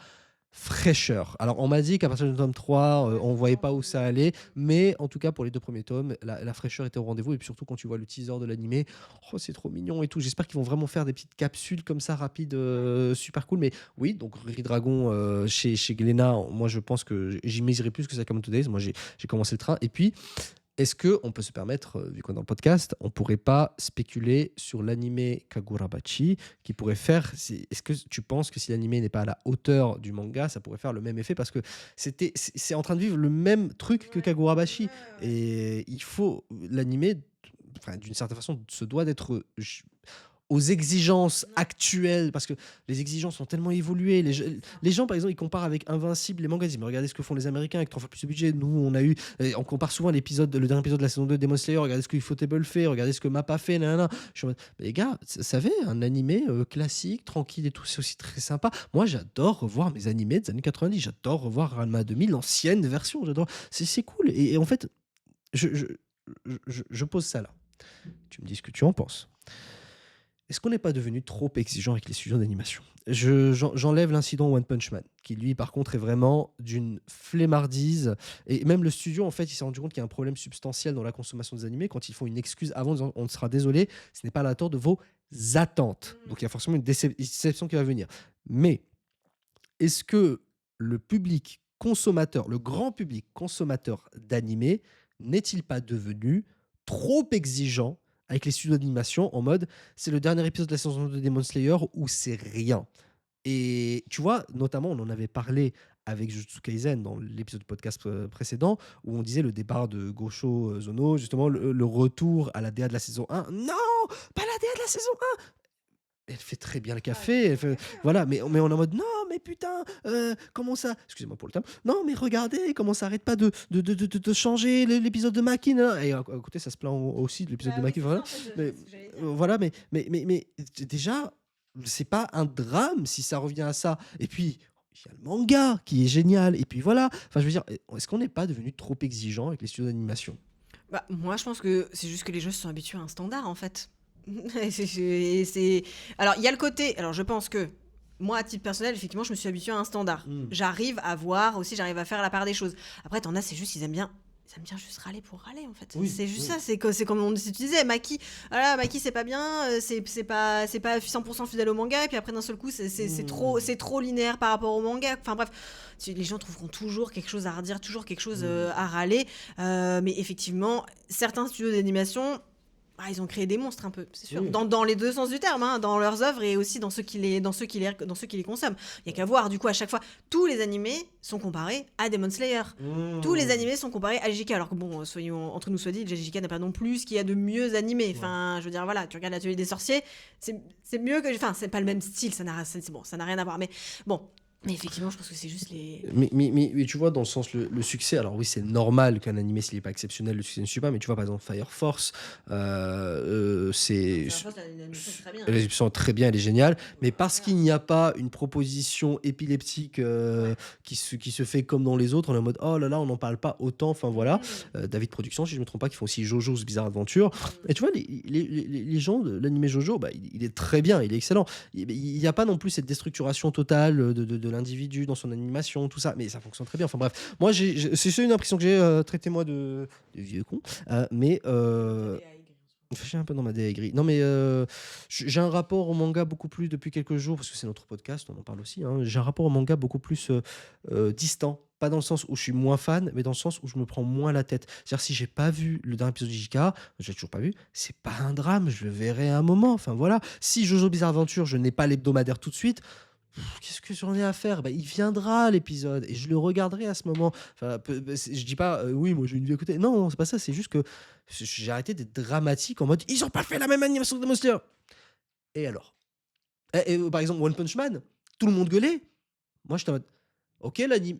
fraîcheur. Alors, on m'a dit qu'à partir du tome 3, on voyait pas où ça allait, mais en tout cas, pour les 2 premiers tomes, la fraîcheur était au rendez-vous. Et puis surtout, quand tu vois le teaser de l'animé, oh, c'est trop mignon et tout. J'espère qu'ils vont vraiment faire des petites capsules comme ça, rapides, super cool. Mais oui, donc Ruri Dragon chez Glénat, moi, je pense que j'y miserai plus que Sakamoto Days. Moi, j'ai commencé le train. Et puis, est-ce qu'on peut se permettre, vu qu'on est dans le podcast, on pourrait pas spéculer sur l'animé Kagurabachi qui pourrait faire. Est-ce que tu penses que si l'animé n'est pas à la hauteur du manga, ça pourrait faire le même effet? Parce que c'est en train de vivre le même truc que Kagurabachi. Et il faut. L'animé, enfin, d'une certaine façon, se doit d'être aux exigences actuelles, parce que les exigences ont tellement évolué. Les gens, par exemple, ils comparent avec Invincible, les mangas, ils disent, mais regardez ce que font les Américains avec 3 fois plus de budget. Nous, on a eu, on compare souvent le dernier épisode de la saison 2 de Demon Slayer, regardez ce que Ufotable fait, regardez ce que Mappa fait, nanana. Je suis en mode, mais les gars, vous savez, un animé classique, tranquille et tout, c'est aussi très sympa. Moi, j'adore revoir mes animés des années 90, j'adore revoir Ranma 2000, l'ancienne version, j'adore. C'est cool. Et en fait, je pose ça là. Tu me dis ce que tu en penses. Est-ce qu'on n'est pas devenu trop exigeant avec les studios d'animation? J'enlève l'incident One Punch Man, qui lui, par contre, est vraiment d'une flemmardise. Et même le studio, en fait, il s'est rendu compte qu'il y a un problème substantiel dans la consommation des animés quand ils font une excuse avant, en disant, on sera désolé, ce n'est pas à la hauteur de vos attentes. Donc, il y a forcément une déception qui va venir. Mais est-ce que le public consommateur, le grand public consommateur d'animés, n'est-il pas devenu trop exigeant avec les studios d'animation en mode c'est le dernier épisode de la saison 2 de Demon Slayer où c'est rien? Et tu vois, notamment, on en avait parlé avec Jujutsu Kaisen dans l'épisode de podcast précédent où on disait le départ de Gosho Zono, justement le retour à la DA de la saison 1. Non, pas la DA de la saison 1. Elle fait très bien le café, voilà, mais on est en mode non, mais putain, comment ça, excusez-moi pour le terme, non, mais regardez comment ça arrête pas de changer l'épisode de Maki, nan. Et à côté, ça se plaint aussi de l'épisode de Maki, voilà. Voilà, mais déjà, c'est pas un drame si ça revient à ça. Et puis, il y a le manga qui est génial, et puis voilà, enfin, je veux dire, est-ce qu'on n'est pas devenu trop exigeant avec les studios d'animation? Bah, moi, je pense que c'est juste que les jeux se sont habitués à un standard, en fait. Alors, il y a le côté. Alors, je pense que moi, à titre personnel, effectivement, je me suis habituée à un standard. J'arrive à voir aussi, j'arrive à faire la part des choses. Après, t'en as, c'est juste, ils aiment bien juste râler pour râler, en fait. Oui, C'est juste oui. ça. C'est comme on disait, Maki. Voilà, Maki, c'est pas bien. C'est pas 100% fidèle au manga. Et puis après, d'un seul coup, c'est trop linéaire par rapport au manga. Enfin bref, les gens trouveront toujours quelque chose à redire, toujours quelque chose à râler. Mais effectivement, certains studios d'animation. Ils ont créé des monstres un peu, c'est sûr. Oui. Dans les deux sens du terme, hein, dans leurs œuvres et aussi dans ceux qui les consomment. Il y a qu'à voir, du coup, à chaque fois, tous les animés sont comparés à Demon Slayer. Tous les animés sont comparés à JJK. Alors que bon, soyons entre nous soit dit, JJK n'a pas non plus ce qu'il y a de mieux animé. Enfin, je veux dire, voilà, tu regardes l'Atelier des sorciers, c'est mieux que. Enfin, c'est pas le même style, ça n'a rien à voir. Mais bon. Mais effectivement, je pense que c'est juste les. Mais tu vois, dans le sens, le succès, alors oui, c'est normal qu'un animé, s'il n'est pas exceptionnel, le succès ne suit pas, mais tu vois, par exemple, Fire Force, c'est. L'animation est très bien, elle est géniale, mais parce qu'il n'y a pas une proposition épileptique qui se fait comme dans les autres, on est en mode oh là là, on n'en parle pas autant, enfin voilà. David Productions, si je ne me trompe pas, qui font aussi Jojo's Bizarre Adventure. Et tu vois, les gens de l'animé Jojo, bah, il est très bien, il est excellent. Il n'y a pas non plus cette déstructuration totale de l'individu dans son animation, tout ça, mais ça fonctionne très bien. Enfin bref, moi, c'est une impression que j'ai, traitez-moi de vieux con, mais. Je suis un peu dans ma DA gris. Non, mais j'ai un rapport au manga beaucoup plus depuis quelques jours, parce que c'est notre podcast, on en parle aussi. Hein, j'ai un rapport au manga beaucoup plus distant. Pas dans le sens où je suis moins fan, mais dans le sens où je me prends moins la tête. C'est-à-dire, si j'ai pas vu le dernier épisode de JK, j'ai toujours pas vu, c'est pas un drame, je le verrai à un moment. Enfin voilà. Si Jojo Bizarre Adventure, je n'ai pas l'hebdomadaire tout de suite, qu'est-ce que j'en ai à faire? Bah, il viendra l'épisode et je le regarderai à ce moment. Enfin, je dis pas oui, moi j'ai une vie à côté. Non, c'est pas ça. C'est juste que j'ai arrêté d'être dramatique en mode ils ont pas fait la même animation que Demon Slayer. Et alors? Par exemple, One Punch Man, tout le monde gueulait. Moi, j'étais en mode ok, l'anime.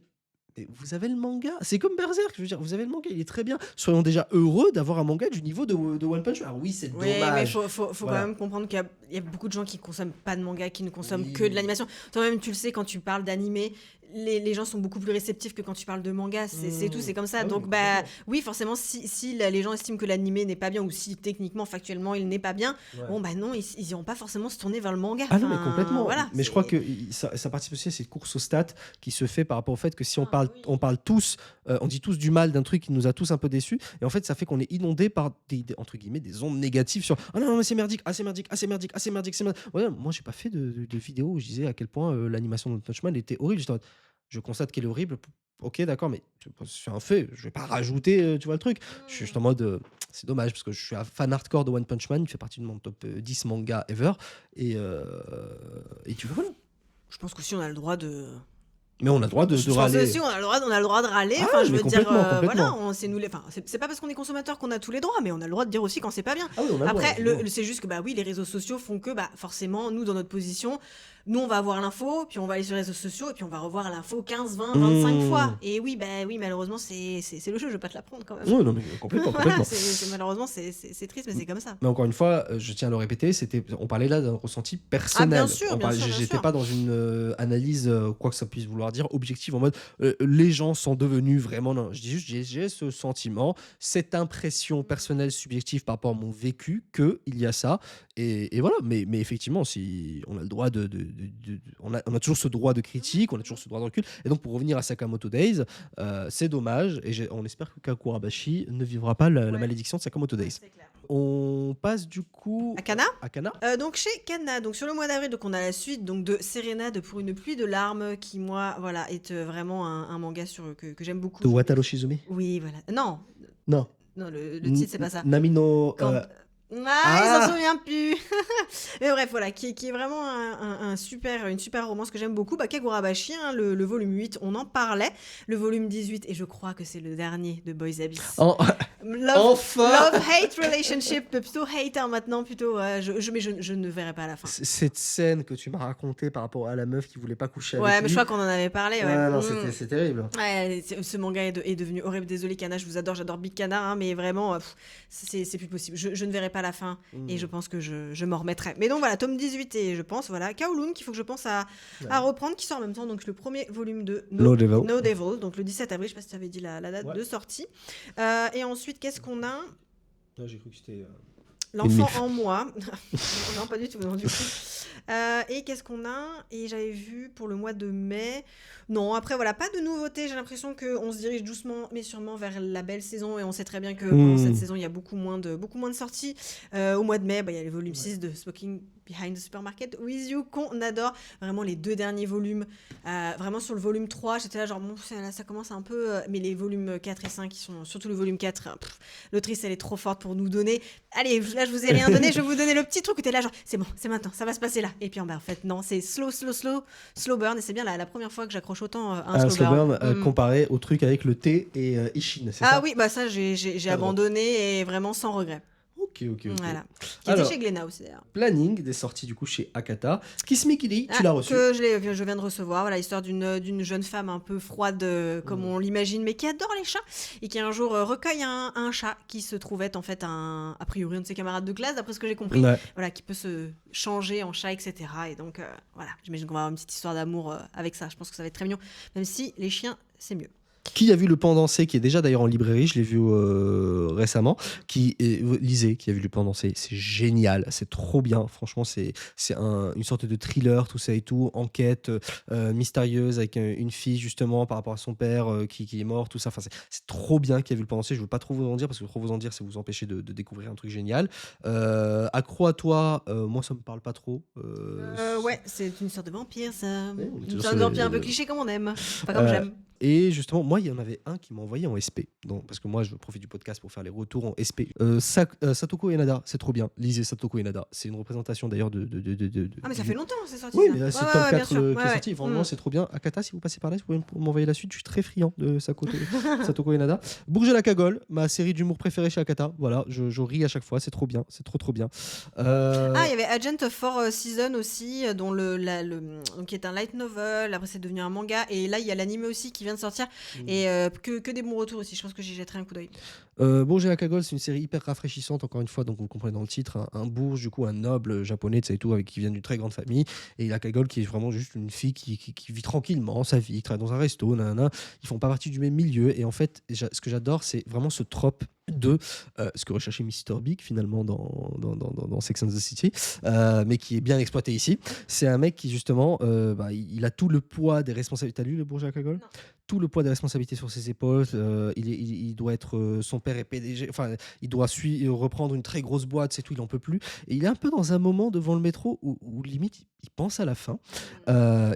Mais vous avez le manga, c'est comme Berserk, je veux dire, vous avez le manga, il est très bien. Soyons déjà heureux d'avoir un manga du niveau de One Punch Man. Alors oui, c'est Oui, mais dommage. faut Voilà. quand même comprendre qu'il y a beaucoup de gens qui consomment pas de manga, qui ne consomment Oui. que de l'animation. Toi-même, tu le sais, quand tu parles d'animé, les gens sont beaucoup plus réceptifs que quand tu parles de manga. C'est tout, c'est comme ça. Ah oui, Donc, complètement. oui, forcément, si les gens estiment que l'animé n'est pas bien ou si techniquement, factuellement, il n'est pas bien, Ouais. bon, non, ils iront pas forcément se tourner vers le manga. Ah non, mais Enfin, complètement. Voilà, mais je crois que ça participe aussi à cette course aux stats qui se fait par rapport au fait que si on parle, oui. on parle tous, on dit tous du mal d'un truc qui nous a tous un peu déçus, et en fait, ça fait qu'on est inondé par entre guillemets, des ondes négatives sur ah non, mais c'est merdique, ah c'est merdique, ah c'est merdique, ah c'est merdique, c'est merdique. Ouais, moi, j'ai pas fait de vidéo où je disais à quel point l'animation de Touchman était horrible. J'étais en mode, je constate qu'elle est horrible. Ok, d'accord, mais c'est un fait. Je vais pas rajouter, tu vois le truc. Je suis juste en mode, c'est dommage parce que je suis un fan hardcore de One Punch Man. Il fait partie de mon top 10 manga ever. Et tu vois, voilà. Je pense qu'aussi, on a le droit de. Mais on a le droit de Je pense râler. aussi, on a le droit de râler. Ah, Enfin, je mais veux dire, complètement. voilà, c'est nous enfin, c'est pas parce qu'on est consommateur qu'on a tous les droits, mais on a le droit de dire aussi quand c'est pas bien. Ah oui, on a le droit, Après, évidemment. c'est juste que oui, les réseaux sociaux font que forcément, nous, dans notre position, nous, on va avoir l'info, puis on va aller sur les réseaux sociaux, et puis on va revoir l'info 15, 20, 25 fois. Et oui, oui, malheureusement, c'est le jeu, je vais pas te l'apprendre quand même. Ouais, non, mais complètement. Voilà, malheureusement, c'est triste, mais c'est comme ça. Mais encore une fois, je tiens à le répéter, on parlait là d'un ressenti personnel. Ah, bien sûr, bien sûr, bien J'étais sûr. pas dans une analyse, quoi que ça puisse vouloir dire, objective, en mode les gens sont devenus vraiment. Non, je dis juste, j'ai ce sentiment, cette impression personnelle, subjective par rapport à mon vécu, qu'il y a ça. Et voilà, mais effectivement, si on a le droit on a toujours ce droit de critique, on a toujours ce droit de recul. Et donc, pour revenir à Sakamoto Days, c'est dommage, et on espère que Kakurabashi ne vivra pas la Ouais. malédiction de Sakamoto Days. C'est clair. On passe du coup À Kana à Kana. Donc chez Kana, donc sur le mois d'avril, donc on a la suite donc de Sérénade pour une pluie de larmes qui moi voilà est vraiment un manga que j'aime beaucoup. De Wataro Shizumi. Oui voilà. Non Non. le titre c'est pas ça. Namino. Il Ah s'en souvient plus. Mais bref, voilà, qui est vraiment une super romance que j'aime beaucoup. Kagurabashi, hein, le volume 8, on en parlait. Le volume 18, et je crois que c'est le dernier de Boys Abyss. Enfin Love-hate relationship, plutôt hate hein, maintenant, plutôt. Mais je ne verrai pas à la fin. Cette scène que tu m'as racontée par rapport à la meuf qui voulait pas coucher avec Ouais, lui. mais je crois qu'on en avait parlé. Ouais, non, Mm. c'est terrible. Ouais, ce manga est devenu horrible. Désolé, Kana, je vous adore, j'adore Big Kana, hein, mais vraiment, c'est plus possible. Je ne verrai pas pas la fin et je pense que je m'en remettrai. Mais donc voilà, tome 18 et je pense, voilà, Kowloon qu'il faut que je pense à reprendre, qui sort en même temps, donc le premier volume de No Devil. No Devil, donc le 17 avril, je sais pas si tu avais dit la date de sortie. Et ensuite, qu'est-ce qu'on a? J'ai cru que c'était... L'enfant en moi. Non, pas du tout. Non, du coup. Et qu'est-ce qu'on a? Et j'avais vu pour le mois de mai. Non, après, voilà, pas de nouveautés. J'ai l'impression qu'on se dirige doucement, mais sûrement vers la belle saison. Et on sait très bien que pendant cette saison, il y a beaucoup moins de sorties. Au mois de mai, il y a le volume 6 de Smoking Behind the Supermarket With You, qu'on adore. Vraiment, les 2 derniers volumes. Vraiment, sur le volume 3, j'étais là, genre, bon, ça commence un peu. Mais les volumes 4 et 5, qui sont surtout le volume 4, l'autrice, elle est trop forte pour nous donner. Allez, là, je vous ai rien donné. Je vais vous donner le petit truc où t'es là, genre, c'est bon, c'est maintenant, ça va se passer là. Et puis, en fait, non, c'est slow burn. Et c'est bien la première fois que j'accroche autant un slow burn. Comparé au truc avec le thé et Ishin, c'est ça? Ah oui, ça, j'ai abandonné et vraiment sans regret. Ok. Voilà. Qui était chez Glénat aussi d'ailleurs. Planning des sorties du coup chez Akata. Kiss Me Kitty, tu l'as reçu? Que je viens de recevoir. Voilà, l'histoire d'une jeune femme un peu froide comme on l'imagine, mais qui adore les chats et qui un jour recueille un chat qui se trouve être en fait a priori un de ses camarades de classe, d'après ce que j'ai compris. Voilà, qui peut se changer en chat, etc. Et donc voilà, j'imagine qu'on va avoir une petite histoire d'amour avec ça. Je pense que ça va être très mignon, même si les chiens c'est mieux. Qui a vu Le Pendancé, qui est déjà d'ailleurs en librairie, je l'ai vu récemment, lisez, qui a vu Le Pendancé, c'est génial, c'est trop bien, franchement c'est une sorte de thriller, tout ça et tout, enquête mystérieuse avec une fille justement par rapport à son père qui est mort, tout ça, enfin, c'est trop bien qui a vu Le Pendancé, je veux pas trop vous en dire parce que trop vous en dire c'est vous empêcher de découvrir un truc génial. Accro à toi, moi ça me parle pas trop. Ouais, c'est une sorte de vampire ça, une sorte de vampire un peu cliché comme on aime, pas comme j'aime. Et justement, moi, il y en avait un qui m'a envoyé en SP. Donc, parce que moi, je profite du podcast pour faire les retours en SP. Satoko Yanada, c'est trop bien. Lisez Satoko Yanada. C'est une représentation d'ailleurs de. Ah, mais ça fait longtemps, c'est sorti. Oui, mais c'est le tome 4 qui est sorti. Ouais. Vraiment, c'est trop bien. Akata, si vous passez par là, vous pouvez m'envoyer la suite. Je suis très friand de Satoko Yanada. Bourget la Cagole, ma série d'humour préférée chez Akata. Voilà, je ris à chaque fois. C'est trop bien. C'est trop bien. Il y avait Agent of Four Seasons aussi, dont qui est un light novel. Après, c'est devenu un manga. Et là, il y a l'anime aussi qui vient de sortir et que des bons retours aussi, je pense que j'y jetterai un coup d'œil. Bourge et la Cagole, c'est une série hyper rafraîchissante, encore une fois, donc vous comprenez dans le titre, un bourge, du coup un noble japonais, tu sais tout, qui vient d'une très grande famille, et la Cagole qui est vraiment juste une fille qui vit tranquillement sa vie, qui travaille dans un resto, nanana. Ils font pas partie du même milieu, et en fait, ce que j'adore, c'est vraiment ce trope de ce que recherchait Mr. Big finalement dans Sex and the City, mais qui est bien exploité ici. C'est un mec qui justement il a tout le poids des responsabilités. T'as lu le Bourgeois à Cagole? Tout le poids des responsabilités sur ses épaules. Il doit être son père est PDG, enfin il doit reprendre une très grosse boîte, c'est tout, il en peut plus, et il est un peu dans un moment devant le métro où limite il pense à la fin,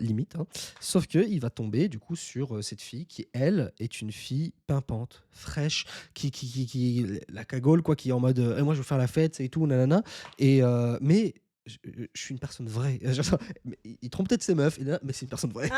limite, hein. Sauf que il va tomber du coup sur cette fille qui elle est une fille pimpante, fraîche, qui la cagole quoi, qui est en mode moi je veux faire la fête et tout, nanana, et mais je suis une personne vraie. Il trompe peut-être ses meufs, mais c'est une personne vraie.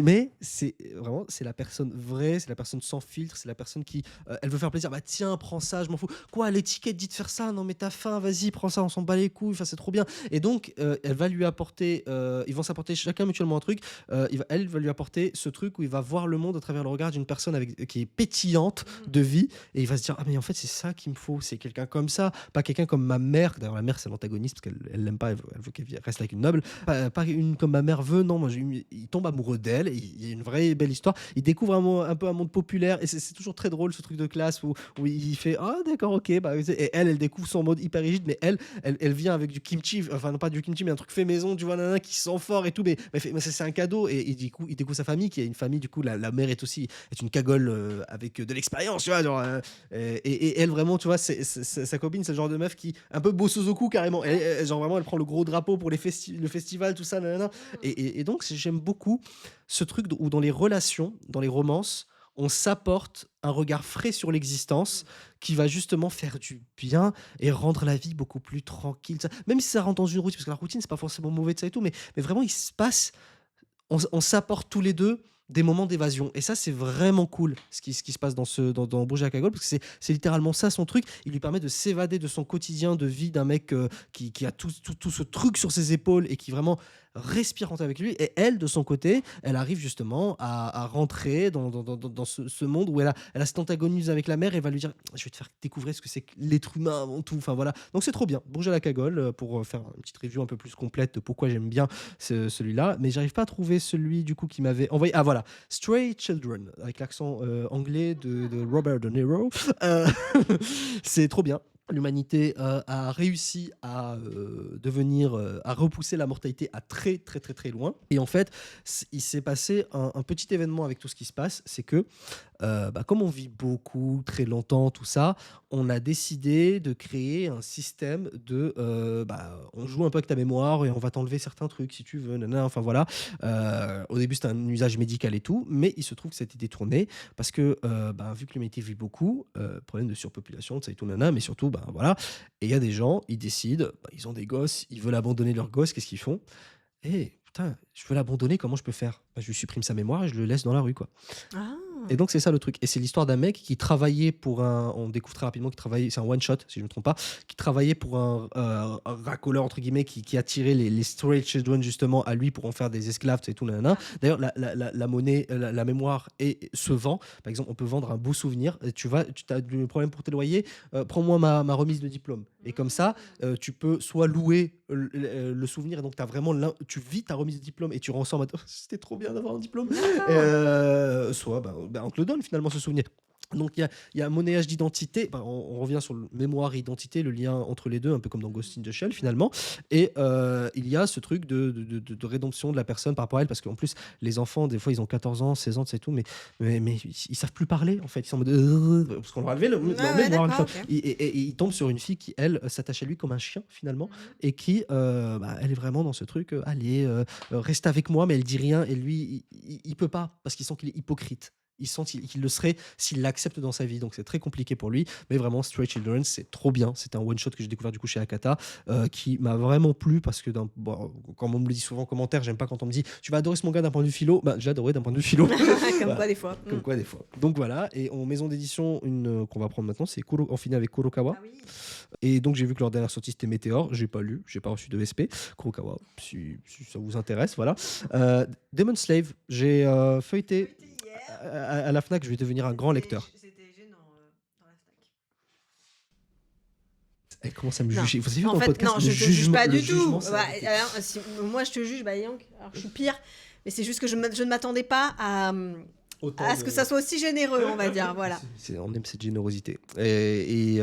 Mais c'est vraiment, c'est la personne vraie, c'est la personne sans filtre, c'est la personne qui, elle veut faire plaisir. Bah tiens, prends ça, je m'en fous. Quoi, l'étiquette dit de faire ça? Non mais t'as faim, vas-y, prends ça, on s'en bat les couilles. Enfin, c'est trop bien. Et donc, elle va lui apporter, ils vont s'apporter chacun mutuellement un truc. Elle va lui apporter ce truc où il va voir le monde à travers le regard d'une personne qui est pétillante de vie, et il va se dire ah mais en fait c'est ça qu'il me faut, c'est quelqu'un comme ça, pas quelqu'un comme ma mère. D'ailleurs la mère c'est l'antagoniste parce qu'elle l'aime pas, elle veut qu'elle reste avec une noble, pas une comme ma mère veut. Non, moi il tombe amoureux d'elle, il y a une vraie belle histoire, il découvre un peu un monde populaire, et c'est toujours très drôle ce truc de classe où il fait ah d'accord ok bah, et elle découvre son mode hyper rigide, mais elle vient avec du kimchi, enfin non pas du kimchi mais un truc fait maison, tu vois, nanana, qui sent fort et tout, mais c'est un cadeau, et du coup il découvre sa famille qui est une famille, du coup la mère est une cagole avec de l'expérience, tu vois, genre, et elle vraiment, tu vois, sa copine, c'est le genre de meuf qui un peu Bosozoku carrément, genre vraiment elle prend le gros drapeau pour le festival, tout ça, nanana. Et donc j'aime beaucoup ce truc où dans les relations, dans les romances, on s'apporte un regard frais sur l'existence qui va justement faire du bien et rendre la vie beaucoup plus tranquille, même si ça rentre dans une routine, parce que la routine c'est pas forcément mauvais de ça et tout, mais vraiment il se passe, on s'apporte tous les deux des moments d'évasion. Et ça, c'est vraiment cool ce qui se passe dans BoJack Horseman, parce que c'est littéralement ça son truc. Il lui permet de s'évader de son quotidien de vie d'un mec qui a tout ce truc sur ses épaules et qui vraiment respire avec lui. Et elle, de son côté, elle arrive justement à rentrer dans ce monde où elle a cet antagonisme avec la mère et va lui dire je vais te faire découvrir ce que c'est que l'être humain avant tout. Enfin voilà. Donc c'est trop bien. Bourge à la cagole pour faire une petite review un peu plus complète de pourquoi j'aime bien celui-là. Mais j'arrive pas à trouver celui du coup qui m'avait envoyé. Ah voilà. Stray Children avec l'accent anglais de Robert De Niro. Euh, c'est trop bien. L'humanité a réussi à devenir, à repousser la mortalité à très très très très loin. Et en fait, il s'est passé un petit événement avec tout ce qui se passe, c'est que comme on vit beaucoup, très longtemps, tout ça, on a décidé de créer un système de, on joue un peu avec ta mémoire et on va t'enlever certains trucs si tu veux, nanana, enfin voilà. Au début, c'était un usage médical et tout, mais il se trouve que ça a été détourné parce que, vu que l'humanité vit beaucoup, problème de surpopulation, tout ça et tout, nanana, mais surtout, voilà. Et il y a des gens, ils décident, ils ont des gosses, ils veulent abandonner leurs gosses, qu'est-ce qu'ils font? Putain, je veux l'abandonner, comment je peux faire? Je lui supprime sa mémoire et je le laisse dans la rue, quoi. Ah. Et donc c'est ça le truc. Et c'est l'histoire d'un mec qui travaillait pour on découvre très rapidement qu'il travaillait, c'est un one shot si je ne me trompe pas, qui travaillait pour un racoleur entre guillemets qui attirait les stray children justement à lui pour en faire des esclaves et tout nanana. D'ailleurs la monnaie, la mémoire se vend. Par exemple, on peut vendre un beau souvenir. Tu as du problème pour tes loyers, prends-moi ma remise de diplôme. Et comme ça, tu peux soit louer le souvenir et donc tu vis ta remise de diplôme et tu ressens c'était trop bien d'avoir un diplôme. Soit on te le donne finalement ce souvenir. Donc il y a un monnayage d'identité, on revient sur le mémoire et identité, le lien entre les deux, un peu comme dans Ghost in the Shell finalement, et il y a ce truc de rédemption de la personne par rapport à elle, parce qu'en plus les enfants des fois ils ont 14 ans, 16 ans, c'est tout, mais ils savent plus parler en fait, ils sont en mode parce qu'on leur a levé le mémoire une fois. Okay. Et ils tombent sur une fille qui elle s'attache à lui comme un chien finalement, et qui elle est vraiment dans ce truc, allez reste avec moi, mais elle dit rien, et lui il peut pas parce qu'il sent qu'il est hypocrite. Il sent qu'il le serait s'il l'accepte dans sa vie, donc c'est très compliqué pour lui, mais vraiment Stray Children c'est trop bien. C'est un one shot que j'ai découvert du coup chez Akata, qui m'a vraiment plu parce que comme on me le dit souvent en commentaire, j'aime pas quand on me dit tu vas adorer ce manga d'un point de vue philo, j'ai adoré d'un point de vue philo. Comme quoi des fois. Comme quoi des fois. Donc voilà, et en maison d'édition qu'on va prendre maintenant, c'est on finit avec Kurokawa. Ah oui. Et donc j'ai vu que leur dernière sortie c'était Météor, j'ai pas lu, j'ai pas reçu de SP. Kurokawa, si ça vous intéresse, voilà. Demon Slave, j'ai feuilleté à la Fnac, je vais devenir un grand lecteur. C'était gênant dans la Fnac. Elle commence à me juger. Vous avez vu dans le podcast, non, je te juge pas du tout. Moi, je te juge, Yank, alors je suis pire. Mais c'est juste que je ne m'attendais pas à ce que ça soit aussi généreux, on va dire. Voilà. On aime cette générosité. Et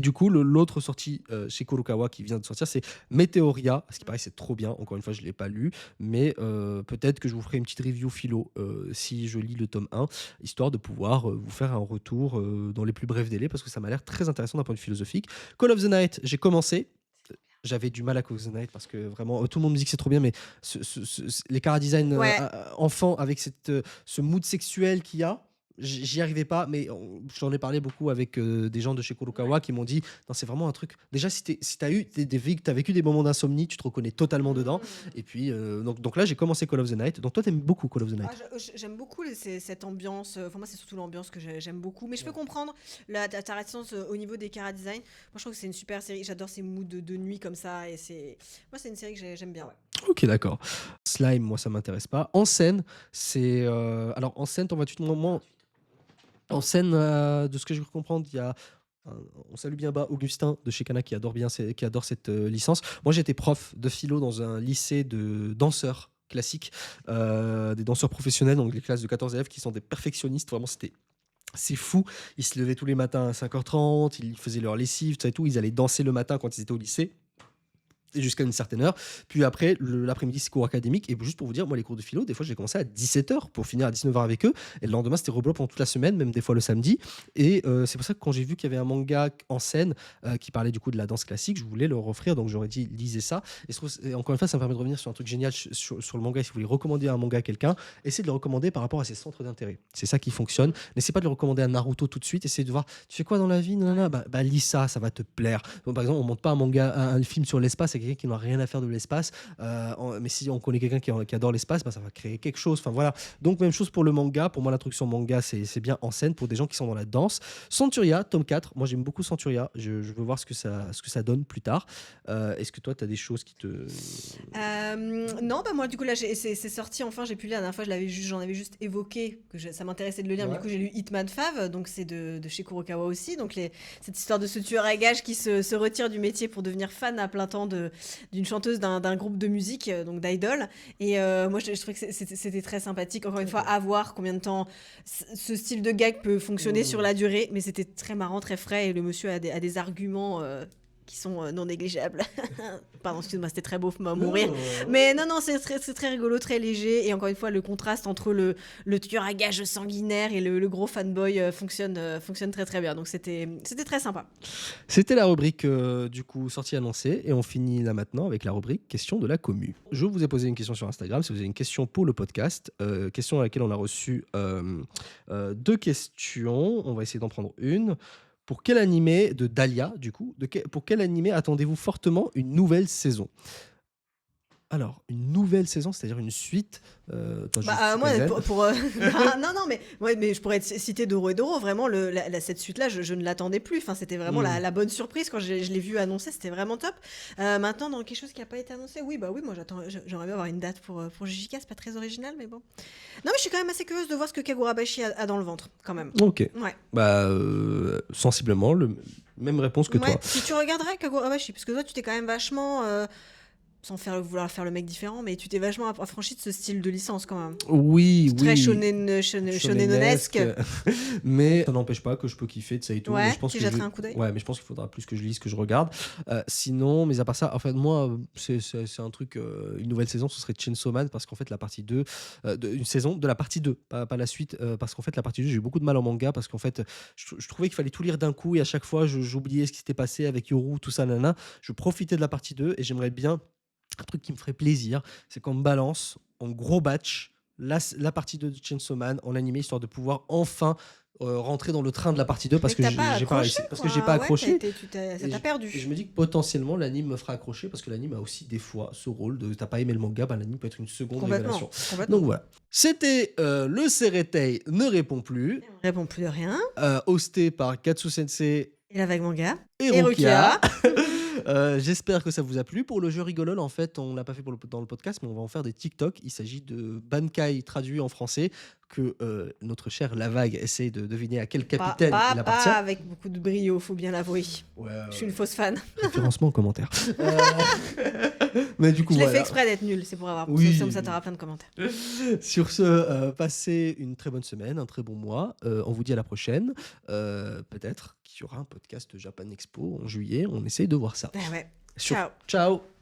du coup, l'autre sortie chez Kurokawa qui vient de sortir, c'est Météoria. Ce qui paraît, c'est trop bien. Encore une fois, je ne l'ai pas lu. Mais peut-être que je vous ferai une petite review philo si je lis le tome 1, histoire de pouvoir vous faire un retour dans les plus brefs délais, parce que ça m'a l'air très intéressant d'un point de vue philosophique. Call of the Night, j'ai commencé. J'avais du mal à Call of the Night parce que vraiment tout le monde me dit que c'est trop bien, mais les chara design enfants avec ce mood sexuel qu'il y a, j'y arrivais pas. Mais j'en ai parlé beaucoup avec des gens de chez Kurokawa qui m'ont dit non, c'est vraiment un truc. Déjà, si t'as vécu des moments d'insomnie, tu te reconnais totalement dedans. Et puis donc là, j'ai commencé Call of the Night. Donc toi, t'aimes beaucoup Call of the Night? J'aime beaucoup cette ambiance. Enfin, moi, c'est surtout l'ambiance que j'aime beaucoup. Mais je peux comprendre ta réticence au niveau des chara design. Moi, je trouve que c'est une super série. J'adore ces moods de nuit comme ça. Et moi, c'est une série que j'aime bien. Ouais. Ok, d'accord. Slime, moi, ça m'intéresse pas. En scène, c'est alors en scène, t'en vas-tu de moment? En scène, de ce que je veux comprendre, il y a on salue bien bas Augustin de chez Kana qui adore cette licence. Moi, j'étais prof de philo dans un lycée de danseurs classiques, des danseurs professionnels, donc les classes de 14 élèves qui sont des perfectionnistes. Vraiment, c'est fou. Ils se levaient tous les matins à 5h30, ils faisaient leur lessive, tout ça et tout. Ils allaient danser le matin quand ils étaient au lycée. Jusqu'à une certaine heure. Puis après, l'après-midi, c'est cours académique. Et juste pour vous dire, moi, les cours de philo, des fois, j'ai commencé à 17h pour finir à 19h avec eux. Et le lendemain, c'était rebelote pendant toute la semaine, même des fois le samedi. Et c'est pour ça que quand j'ai vu qu'il y avait un manga en scène qui parlait du coup de la danse classique, je voulais leur offrir. Donc j'aurais dit, lisez ça. Et encore une fois, ça me permet de revenir sur un truc génial sur le manga. Si vous voulez recommander un manga à quelqu'un, essayez de le recommander par rapport à ses centres d'intérêt. C'est ça qui fonctionne. N'essayez pas de le recommander à Naruto tout de suite. Essayez de voir, tu fais quoi dans la vie? Lis ça, ça va te plaire. Donc, par exemple, on monte pas un film sur l'espace avec quelqu'un qui n'a rien à faire de l'espace. Mais si on connaît quelqu'un qui adore l'espace, bah, ça va créer quelque chose. Enfin voilà. Donc même chose pour le manga. Pour moi, l'introduction manga, c'est bien en scène pour des gens qui sont dans la danse. Centuria, tome 4. Moi, j'aime beaucoup Centuria. Je veux voir ce que ça donne plus tard. Est-ce que toi, tu as des choses qui te... Non, bah moi du coup là c'est sorti enfin, j'ai pu lire la dernière fois, j'en avais juste évoqué ça m'intéressait de le lire, mais Ouais. du coup j'ai lu Hitman Fav, donc c'est de chez Kurokawa aussi, donc cette histoire de ce tueur à gages qui se retire du métier pour devenir fan à plein temps d'une chanteuse d'un groupe de musique, donc d'idol. Et moi je trouvais que c'était très sympathique, encore une fois, à voir combien de temps ce style de gag peut fonctionner sur la durée, mais c'était très marrant, très frais, et le monsieur a des arguments qui sont non négligeables. Pardon, excuse-moi, c'était très beau, mourir. Mais non, c'est très rigolo, très léger. Et encore une fois, le contraste entre le tueur à gages sanguinaire et le gros fanboy fonctionne très très bien. Donc c'était très sympa. C'était la rubrique du coup sortie annoncée et on finit là maintenant avec la rubrique question de la commu. Je vous ai posé une question sur Instagram. Si vous avez une question pour le podcast, question à laquelle on a reçu 2 questions. On va essayer d'en prendre une. Pour quel animé de Dahlia, du coup, pour quel animé attendez-vous fortement une nouvelle saison? Alors, une nouvelle saison, c'est-à-dire une suite. Toi, Moi, Kazen. non, mais je pourrais citer Doro et Doro. Vraiment, cette suite-là, je ne l'attendais plus. Enfin, c'était vraiment la bonne surprise quand je l'ai vu annoncer. C'était vraiment top. Maintenant, dans quelque chose qui n'a pas été annoncé, oui, moi, j'aimerais bien avoir une date pour JJK. C'est pas très original, mais bon. Non, mais je suis quand même assez curieuse de voir ce que Kagurabashi a dans le ventre, quand même. Ok. Ouais. Bah, sensiblement, même réponse que toi. Si tu regarderais Kagurabashi, parce que toi, tu t'es quand même vachement. Sans vouloir faire le mec différent, mais tu t'es vachement affranchi de ce style de licence quand même. Oui, oui. Très shonénonesque. Mais ça n'empêche pas que je peux kiffer de ça et tout. Ouais, mais je pense tu que jetterais un coup d'œil. Ouais, mais je pense qu'il faudra plus que je lise que je regarde. Sinon, mais à part ça, en fait, moi, c'est un truc, une nouvelle saison, ce serait Chainsaw Man, parce qu'en fait, la partie 2, une saison de la partie 2, pas la suite, parce qu'en fait, la partie 2, j'ai eu beaucoup de mal en manga, parce qu'en fait, je trouvais qu'il fallait tout lire d'un coup, et à chaque fois, j'oubliais ce qui s'était passé avec Yoru, tout ça, nana. Je profitais de la partie 2, et j'aimerais bien un truc qui me ferait plaisir, c'est qu'on me balance en gros batch la partie 2 de Chainsaw Man en animé, histoire de pouvoir enfin rentrer dans le train de la partie 2 parce Mais que t'as pas j'ai pas réussi. accroché, Parce que j'ai pas quoi. accroché. Ouais, ça Et t'a perdu. et je me dis que potentiellement l'anime me fera accrocher parce que l'anime a aussi des fois ce rôle de t'as pas aimé le manga, bah, l'anime peut être une seconde révélation. Complètement. Donc voilà. C'était le Seretei ne répond plus, On répond plus de rien. hosté par Katsu Sensei Et la vague manga. et Rukia. J'espère que ça vous a plu. Pour le jeu rigolol, en fait, on l'a pas fait dans le podcast, mais on va en faire des TikTok. Il s'agit de Bankai traduit en français que notre cher Lavague essaye de deviner à quel capitaine il appartient. Pas avec beaucoup de brio, faut bien l'avouer. Ouais, Je suis une fausse fan. référencement en commentaire. Mais du coup, Je l'ai fait voilà. exprès d'être nul, c'est pour avoir. Oui. Comme ça, t'auras plein de commentaires. Sur ce, passez une très bonne semaine, un très bon mois. On vous dit à la prochaine. Peut-être qu'il y aura un podcast Japan Expo en juillet. On essaye de voir ça. Ah ouais. Sur- Ciao. Ciao.